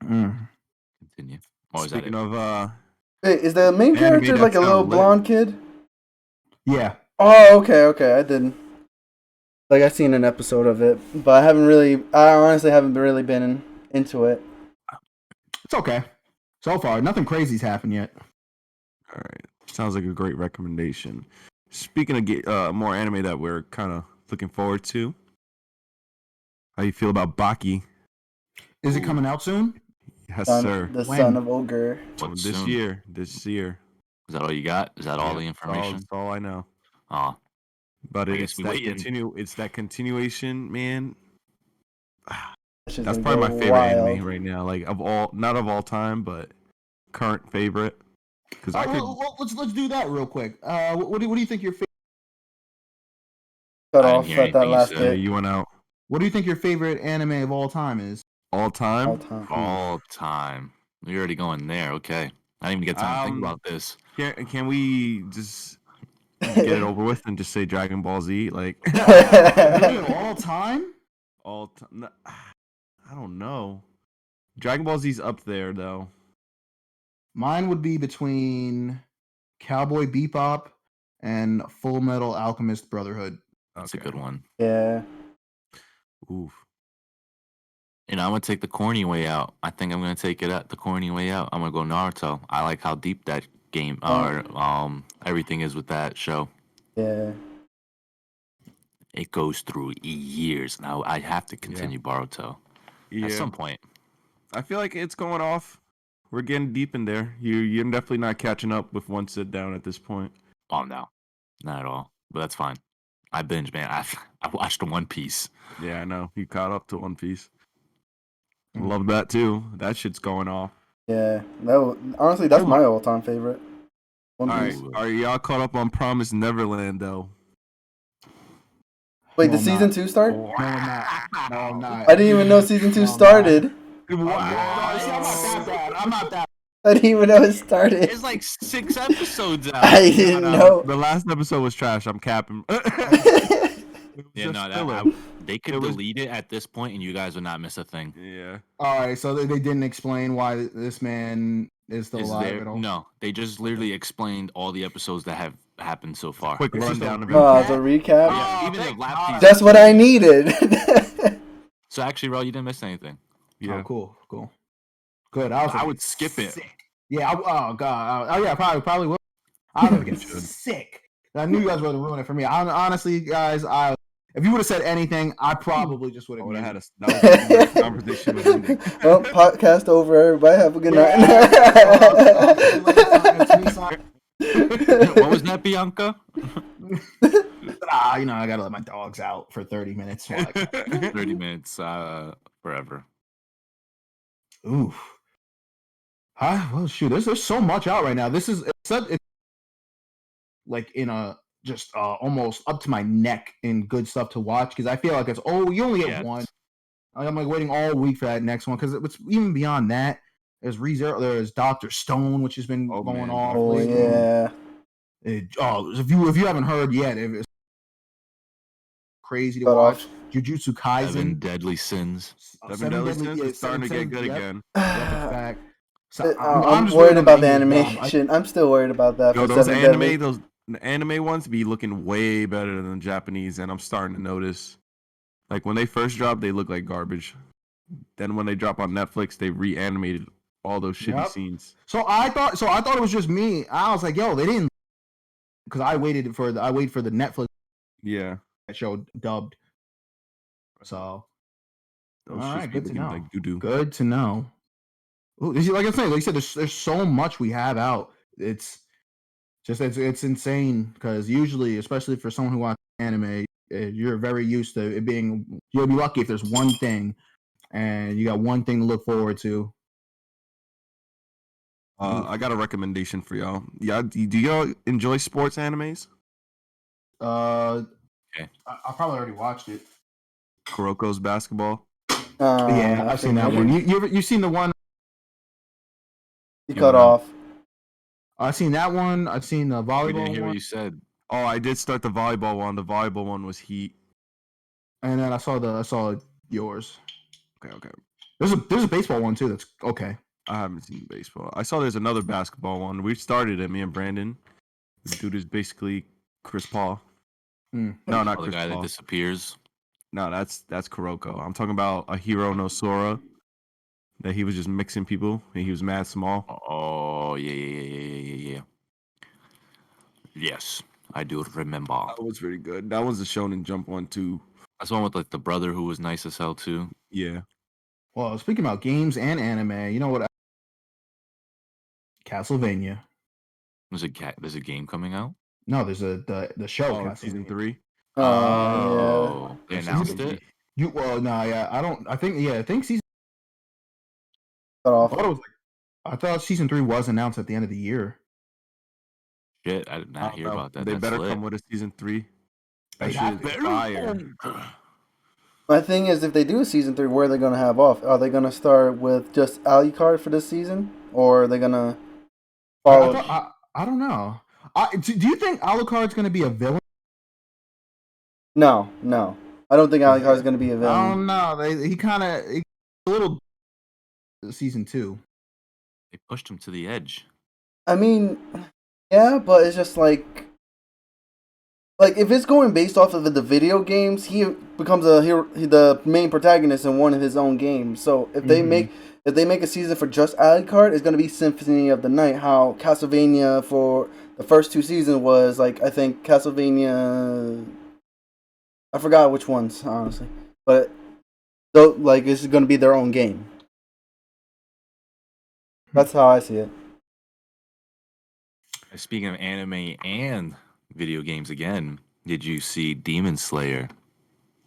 Mm. Continue. Or is that Speaking it? of Hey, is the main Anime character like a that's little lit. blonde kid? Yeah. Oh, okay. I didn't. Like I seen an episode of it, but I haven't really. I honestly haven't really been into it. It's okay. So far, nothing crazy's happened yet. All right, sounds like a great recommendation. Speaking of more anime that we're kind of looking forward to, how you feel about Baki? Is it Ooh. coming out soon? Yes, Son, sir. the When? son of Ogre. What, This soon? year, this year. Is that all you got? Is that all Yeah, the that's information? That's all I know. Oh, But I guess it's we that waiting. It's that continuation, man. That shit's That's gonna probably my go favorite wild. anime right now. Like of all, not of all time, but current favorite. Because I could. Let's do that real quick. What do you think your Cut I didn't off hear at that anything you last said. Yeah, bit. you went out what do you think your favorite anime of all time is? all All time. time. All time. You're already going there. Okay. I didn't even get time to think about this. Can we just get it over with and just say Dragon Ball Z? Like Really, of all time? all time. I don't know. Dragon Ball Z's up there though. Mine would be between Cowboy Bebop and Full Metal Alchemist Brotherhood. That's a good one. Yeah. Oof. You know, I'm gonna take the corny way out. I think I'm gonna take it at the corny way out. I'm gonna go Naruto. I like how deep that game or everything is with that show. Yeah. It goes through years. Now I have to continue Boruto Yeah. at some point. I feel like it's going off. We're getting deep in there. You're definitely not catching up with one sit down at this point. Oh no, not at all. But that's fine. I binge, man. I watched One Piece. Yeah, I know. You caught up to One Piece. Mm. Love that too. That shit's going off. Yeah. Honestly, that's my all-time favorite. One All right, Piece. Ooh. are y'all caught up on Promised Neverland though? Wait, No, did I'm season not. 2 start? No, I'm not. No, I'm not. I didn't even know season 2 No, I'm not. started. Wow. See, I'm not that bad. I'm not that. I didn't even know it started. It's like 6 episodes out. I didn't know. The last episode was trash. I'm capping. Yeah, no, they could It was- delete it at this point, and you guys would not miss a thing. Yeah. All right, so they didn't explain why this man is still Is alive there? at all. No, they just literally explained all the episodes that have happened so far. Quick It's just rundown a of Oh, it. it's a recap. Yeah, Oh, even the thank last God. season. That's what I needed. So actually, Ro, you didn't miss anything. Yeah. Oh, cool. Good. I would skip it. sick. Yeah. Oh God. Oh yeah. Probably will. I would get should. sick. I knew you guys were going to ruin it for me. Honestly, guys, if you would have said anything, I probably just would I have. would have had a conversation with him. Well, podcast over. Everybody have a good night. What was that, Bianca? I gotta let my dogs out for 30 minutes. 30 minutes, forever. Oof. Well, shoot. There's so much out right now. It's like in a just almost up to my neck in good stuff to watch because I feel like you only get Yes. one. I'm like waiting all week for that next one because it's even beyond that. There's ReZero. There's Doctor Stone, which has been going man. off. Oh lately. yeah. If you haven't heard yet, it's crazy to Cut watch. off. Jujutsu 7 Kaisen. Deadly Sins. Seven Deadly Sins is starting to get good yep, again. That's a fact. So, I'm just worried waiting on about the English dub. animation. I'm still worried about that. Yo, for those Seven Deadly. the anime ones be looking way better than Japanese, and I'm starting to notice. Like when they first dropped, they look like garbage. Then when they drop on Netflix, they reanimated all those shitty Yep. scenes. So I thought it was just me. I was like, yo, they didn't, because I waited for the Netflix Yeah, show dubbed. So those All shits right, be good to looking know. like doo-doo. good to know. Ooh, like I said, there's so much we have out. It's insane because usually, especially for someone who watches anime, you're very used to it being. You'll be lucky if there's one thing, and you got one thing to look forward to. I got a recommendation for y'all. Yeah, do y'all enjoy sports animes? Okay. I probably already watched it. Kuroko's basketball. Yeah, I've seen that one. You seen the one? You cut off. I've seen that one. I've seen the We volleyball didn't hear one, what you said. Oh, I did start the volleyball one. The volleyball one was heat. and then I saw yours. Okay. There's a baseball one too. That's okay. I haven't seen baseball. I saw there's another basketball one. We started it, me and Brandon. The dude is basically Chris Paul. Mm. No, not Oh, the Chris guy that Paul. disappears. No, that's Kuroko. I'm talking about a Hiro no Sora that he was just mixing people and he was mad small. Oh, yeah. Yes, I do remember. That was very good. That was the Shonen Jump one too. That's one with like the brother who was nice as hell too. Yeah. Well, speaking about games and anime, you know what? Castlevania. There's a game coming out. No, there's the show Oh, season Castlevania. 3. Oh, they Is it announced gonna it. be- No, yeah, I don't. I think season. Cut I off. thought it was I thought season 3 was announced at the end of the year. Shit, I did I not don't hear know. about that. They That's better lit. come with a season 3. They That have shit to. is fire. My thing is, if they do a season 3, where are they gonna have off? Are they gonna start with just Alucard for this season, or are they gonna follow? I don't know. Do you think Alucard's going to be a villain? No, no. I don't think Alucard's gonna be a I villain. don't know. He kind of a little season 2. They pushed him to the edge. I mean, yeah, but it's just like if it's going based off of the video games, he becomes a hero, the main protagonist in one of his own games. So if they make a season for just Alucard, it's gonna be Symphony of the Night. How Castlevania for the first 2 seasons was like, I think Castlevania. I forgot which ones, honestly, but though, like, it's gonna be their own game. That's how I see it. Speaking of anime and video games again, did you see Demon Slayer?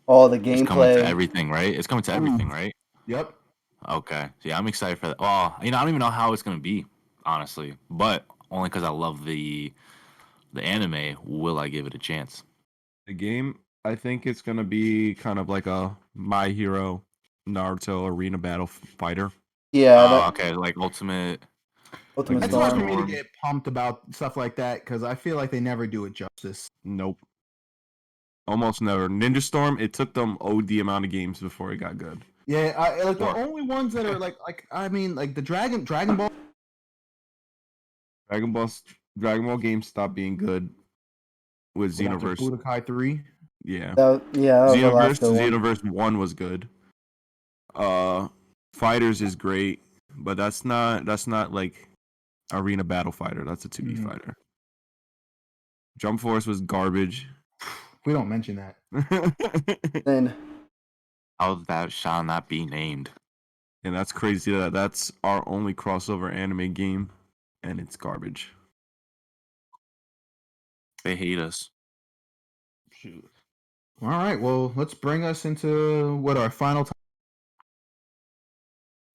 All the It's coming to gameplay. everything, right? It's coming to everything, right? Yep. Okay. So yeah, I'm excited for that. Well, I don't even know how it's gonna be, honestly, but only because I love the anime, will I give it a chance? The game, I think it's gonna be kind of like a My Hero Naruto arena battle fighter. Yeah, Oh, that okay, like Ultimate. Ultimate It's Ninja hard for Storm. me to Storm. get pumped about stuff like that because I feel like they never do it justice. Nope. Almost never. Ninja Storm, it took them OD amount of games before it got good. Yeah, like the Or- only ones that are like I mean like the Dragon Ball. Dragon Ball games stopped being good with After Xenoverse. Budokai 3. Yeah. That was the last good one. Xenoverse 1 was good. Fighters is great, but that's not like arena battle fighter. That's a 2D Mhm. fighter. Jump Force was garbage. We don't mention that. Then How that shall not be named? And that's crazy that that's our only crossover anime game and it's garbage. They hate us. Shoot. All right, well, let's bring us into what our final time.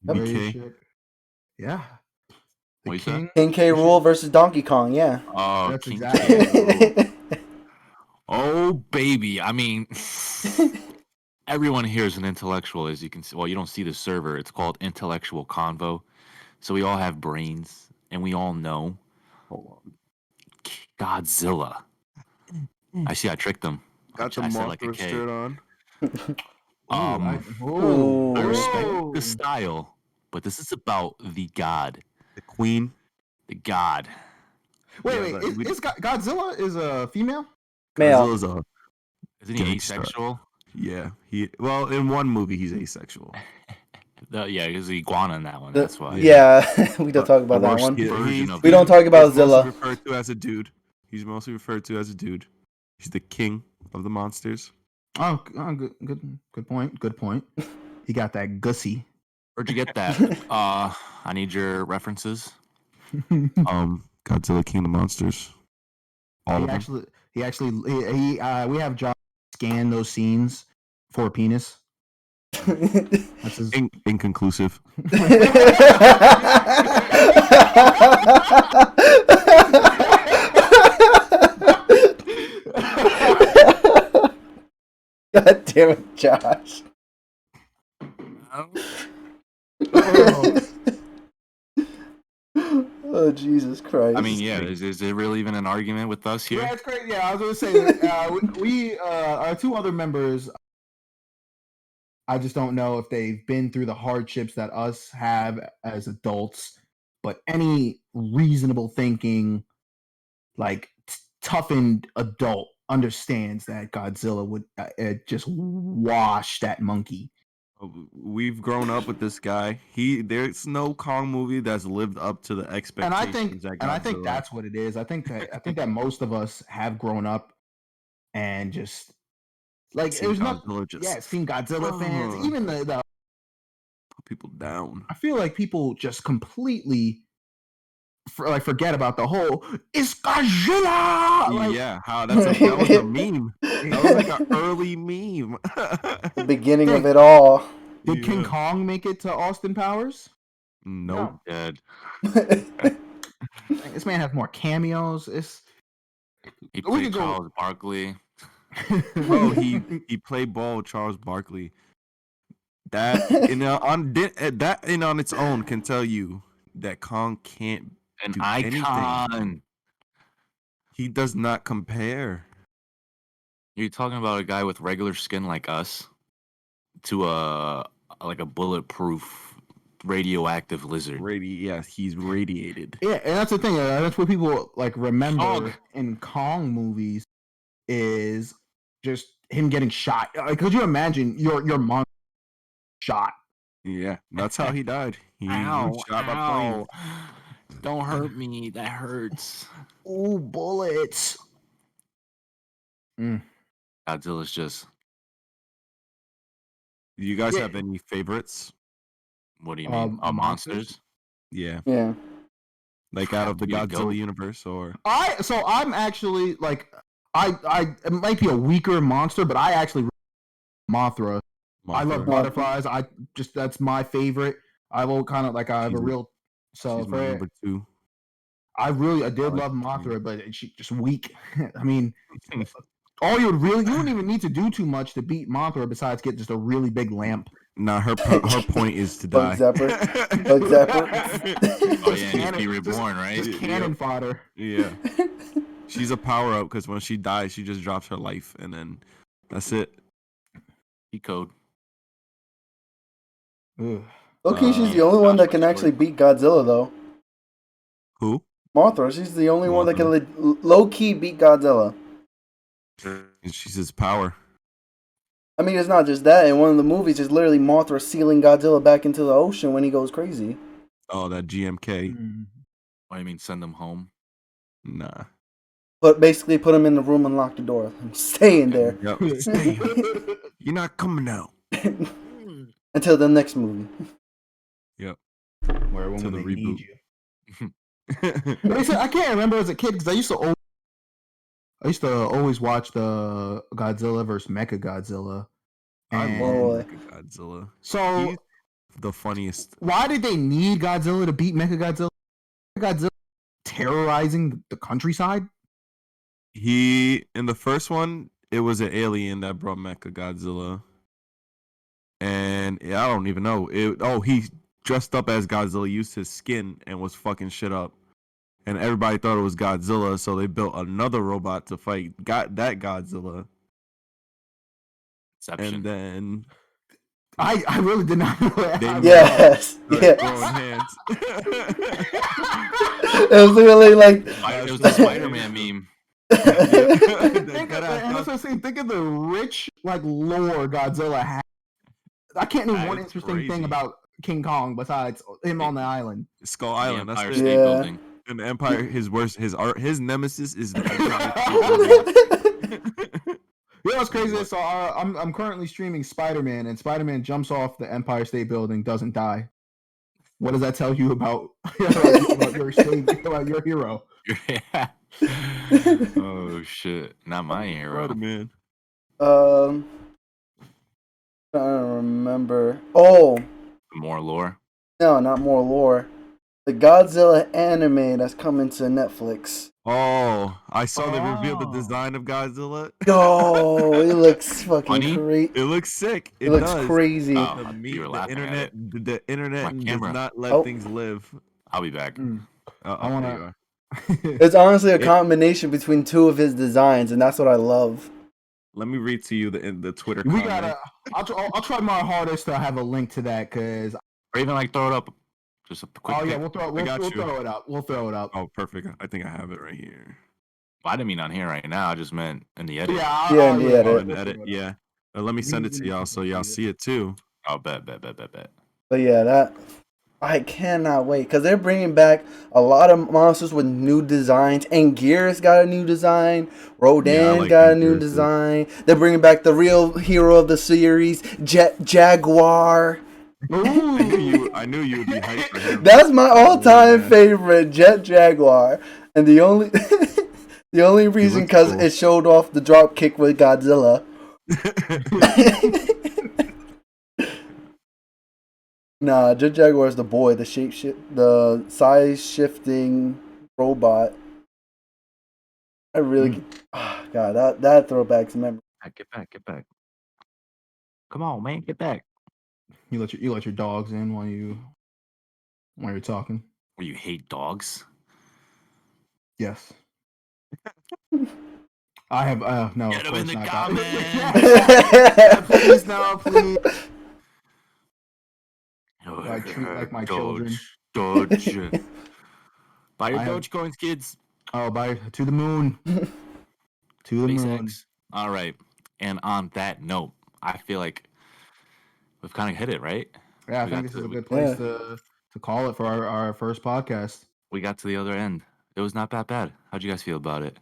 BK. Yeah. The What you said? king. King K. Rool versus Donkey Kong. Yeah. Oh, That's King exactly- K. Rool. Oh, baby. I mean, everyone here is an intellectual, as you can see. Well, you don't see the server. It's called Intellectual Convo. So we all have brains, and we all know Hold on. Godzilla. I see I tricked them. Got the I said like a monster K. shirt on. Ooh. I respect Whoa. the style, but this is about the god. The Queen. The god. Wait, Yeah, but we- Godzilla is a female? Male. Godzilla's a Isn't he Gangsta. asexual? yeah. Well, in one movie he's asexual. Yeah, because the iguana in that one. That's why. Yeah, we don't talk about The that worst one. kid- Version he's- of We it. don't talk about He's mostly Zilla. referred to as a dude. He's mostly referred to as a dude. He's the king of the monsters. Oh, good point. Good point. He got that gussy. Where'd you get that? I need your references. Godzilla King of the Monsters. All he of them. actually we have John scan those scenes for penis. That's his. Inconclusive. God damn it, Josh. Oh, Jesus Christ. I mean, yeah. Is there really even an argument with us here? Yeah, it's great. Yeah, I was gonna say we our two other members. I just don't know if they've been through the hardships that us have as adults, but any reasonable thinking, like toughened adult understands that Godzilla would just wash that monkey. We've grown up with this guy. There's no Kong movie that's lived up to the And expectations that I think Godzilla. that's what it is. I think that most of us have grown up and just like Seen there's not Godzilla just seen Godzilla fans, Ugh. even the put people down. I feel like people just completely forget about the whole "It's Godzilla!" Like, Yeah, how that was a meme. That was like an early meme. The beginning of it all. did King Yeah. Kong make it to Austin Powers? Nope. Dead. This man has more cameos. He We played could go- Charles Barkley. Bro, he played ball with Charles Barkley. That on its own can tell you that Kong can't An do icon. anything. He does not compare. You're talking about a guy with regular skin like us to a bulletproof radioactive lizard. He's radiated. Yeah, and that's the thing. That's what people remember Kong. in Kong movies is just him getting shot. Could you imagine your mom shot? Yeah, that's how he died. He was shot by planes. Don't hurt me. That hurts. Ooh, bullets. Godzilla's just. Do you guys Yeah. have any favorites? What do you mean? Monsters? Monsters? Yeah, Yeah. like out of the You Godzilla go. universe, or I'm actually I it might be a weaker monster, but I actually Mothra. I love Mothra. butterflies. That's my favorite. I will kind of I have She's a a- real so She's my for number 2. I did like love her too. Mothra, but she's just weak. I mean, you wouldn't even need to do too much to beat Mothra besides get just a really big lamp. Nah, her point is to die. Bug Zapper. Bug Zapper. Oh, yeah, and just be cannon- reborn, right? Just cannon fodder. Yeah, she's a power up because when she dies, she just drops her life, and then that's it. He code. Ugh. Okay, she's the Uh, only one that Joshua can Stewart. actually beat Godzilla, though. Who? Mothra, she's the only one that can Mothra. low key beat Godzilla. She's his power. I mean, it's not just that. In one of the movies, it's literally Mothra sealing Godzilla back into the ocean when he goes crazy. Oh, that GMK. Mm. What do you mean? Send them home? Nah. But basically, put him in the room and lock the door. Stay in there Yep. Stay. You're not coming out. until the next movie. Where To when the they need reboot. you. I can't remember as a kid because I used to always watch the Godzilla versus Mecha Godzilla. I And Boy. love Godzilla. so He's the funniest. why did they need Godzilla to beat Mecha Godzilla? Godzilla terrorizing the countryside. In the first one, it was an alien that brought Mecha Godzilla. And I don't even know. He dressed up as Godzilla, used his skin, and was fucking shit up. And everybody thought it was Godzilla, so they built another robot to fight that Godzilla. Exception. And then I really did not know that. They- Yes. started Yeah. throwing hands. It was literally like. It was the Spider-Man meme. Think Gotta of, and that's what I'm saying. Think of the rich lore Godzilla has. I can't name That one is interesting crazy. thing about King Kong besides him on the island. Skull The Island. That's Empire it. State Yeah. Building. And the Empire, his nemesis is the Empire. You know what's crazy? So I'm currently streaming Spider-Man, and Spider-Man jumps off the Empire State Building, doesn't die. What does that tell you about, about your hero? Yeah. Oh shit! Not my hero. Spider-Man. I don't remember. Oh, More lore. no, not more lore. The Godzilla anime that's coming to Netflix. Oh, I saw they revealed the Oh. design of Godzilla. Oh, it looks fucking Funny? great. It looks sick. It looks does. crazy. Oh. The, You were laughing at the internet My does camera. not let Oh. things live. I'll be back. I wanna- there you are. It's honestly a combination between two of his designs, and that's what I love. Let me read to you the Twitter. We comment. gotta. I'll try my hardest to have a link to that because. Or even throw it up. Just a quick. Oh yeah, pic. we'll got throw you. it up. We'll throw it up. Oh, perfect. I think I have it right here. I didn't mean on here right now. I just meant in the edit. Yeah, in the edit. Oh, and edit, yeah. Let me send it to y'all so y'all see it too. Oh, bet. But yeah, that I cannot wait because they're bringing back a lot of monsters with new designs. And Gears got a new design. Rodan like got a Gears new too. design. They're bringing back the real hero of the series, Jet Jaguar. I knew you would be hyped for him. That's my all-time Yeah. favorite, Jet Jaguar. And the only the only reason looks because cool. it showed off the drop kick with Godzilla. Nah, Jet Jaguar is the boy, the size shifting robot. I really, God, that throwback's memory. Get back. Come on, man, get back. You let your dogs in while you're talking. Or you hate dogs? Yes. I have no. Get of 'em in course the not. comments. Please no, please. Oh, I treat like my children. Doge. Buy your I have- Dogecoins, kids. Oh, to the moon. To the moon. SpaceX. All right. And on that note, I feel like we've kind of hit it, right? Yeah, I We think got this is to- a good place Yeah. to call it for our first podcast. We got to the other end. It was not that bad. How'd you guys feel about it?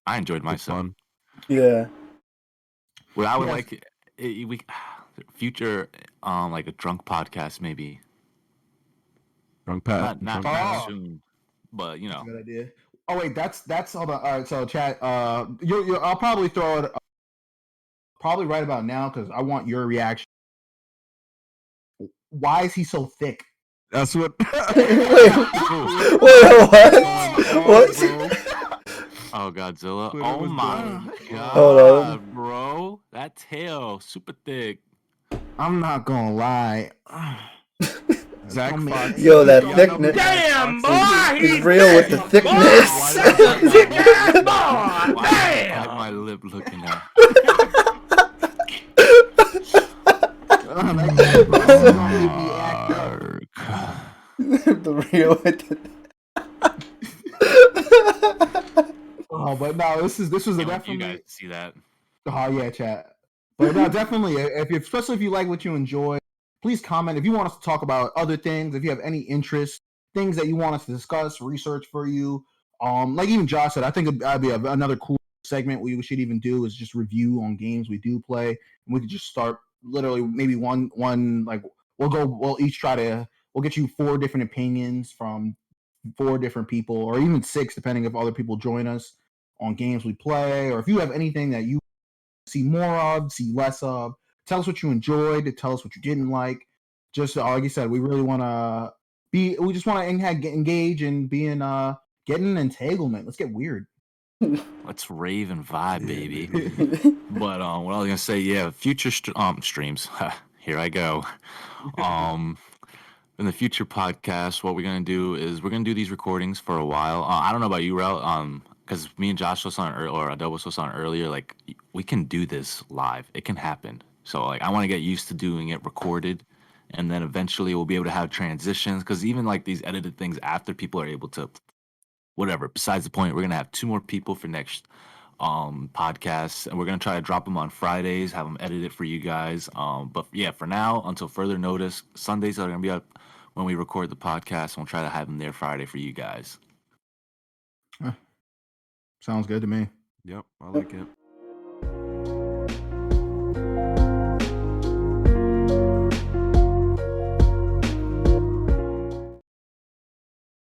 I enjoyed It's myself. fun. Yeah. Well, I would Yes. like we future like a drunk podcast maybe. Drunk Pat. Not Drunk Pat. Oh. soon, but you That's know. a good idea. Oh wait, that's hold on. All right, so chat. I'll probably throw it probably right about now because I want your reaction. Why is he so thick? That's what. Wait, what? What? Oh, Godzilla. Put it Oh with my the- god, Hold on. bro. That tail, super thick. I'm not gonna lie. Zach Don't make- Fox. Yo, that Y'all know thickness. who Zach Damn, Fox boy, is? He's real with the thickness. Why my lip looking at? The real with the. Oh, but no, this was a Can't wait for you definitely. guys to see that. Oh yeah, chat. But no, definitely. Especially if you like what you enjoy, please comment. If you want us to talk about other things, if you have any interest, things that you want us to discuss, research for you. Like even Josh said, I think that'd be another cool segment we should even do is just review on games we do play, and we could just start literally maybe one like we'll each we'll get you 4 different opinions from 4 different people, or even 6 depending if other people join us on games we play, or if you have anything that you see more of, see less of. Tell us what you enjoyed. Tell us what you didn't like. Just like you said, we really want to we just want to engage and be in getting an entanglement. Let's get weird. Let's rave and vibe, baby. But what I was gonna say, yeah, future streams. Here I go. In the future podcast, what we're gonna do is we're gonna do these recordings for a while. I don't know about you, Rel. Because me and Josh was on or Adele was on earlier. Like we can do this live. It can happen. So like I want to get used to doing it recorded, and then eventually we'll be able to have transitions. Because even like these edited things after people are able to, whatever. Besides the point, we're gonna have 2 more people for next podcasts, and we're gonna try to drop them on Fridays, have them edited for you guys. But yeah, for now, until further notice, Sundays are gonna be up when we record the podcast, and we'll try to have them there Friday for you guys. Sounds good to me. Yep, I like it.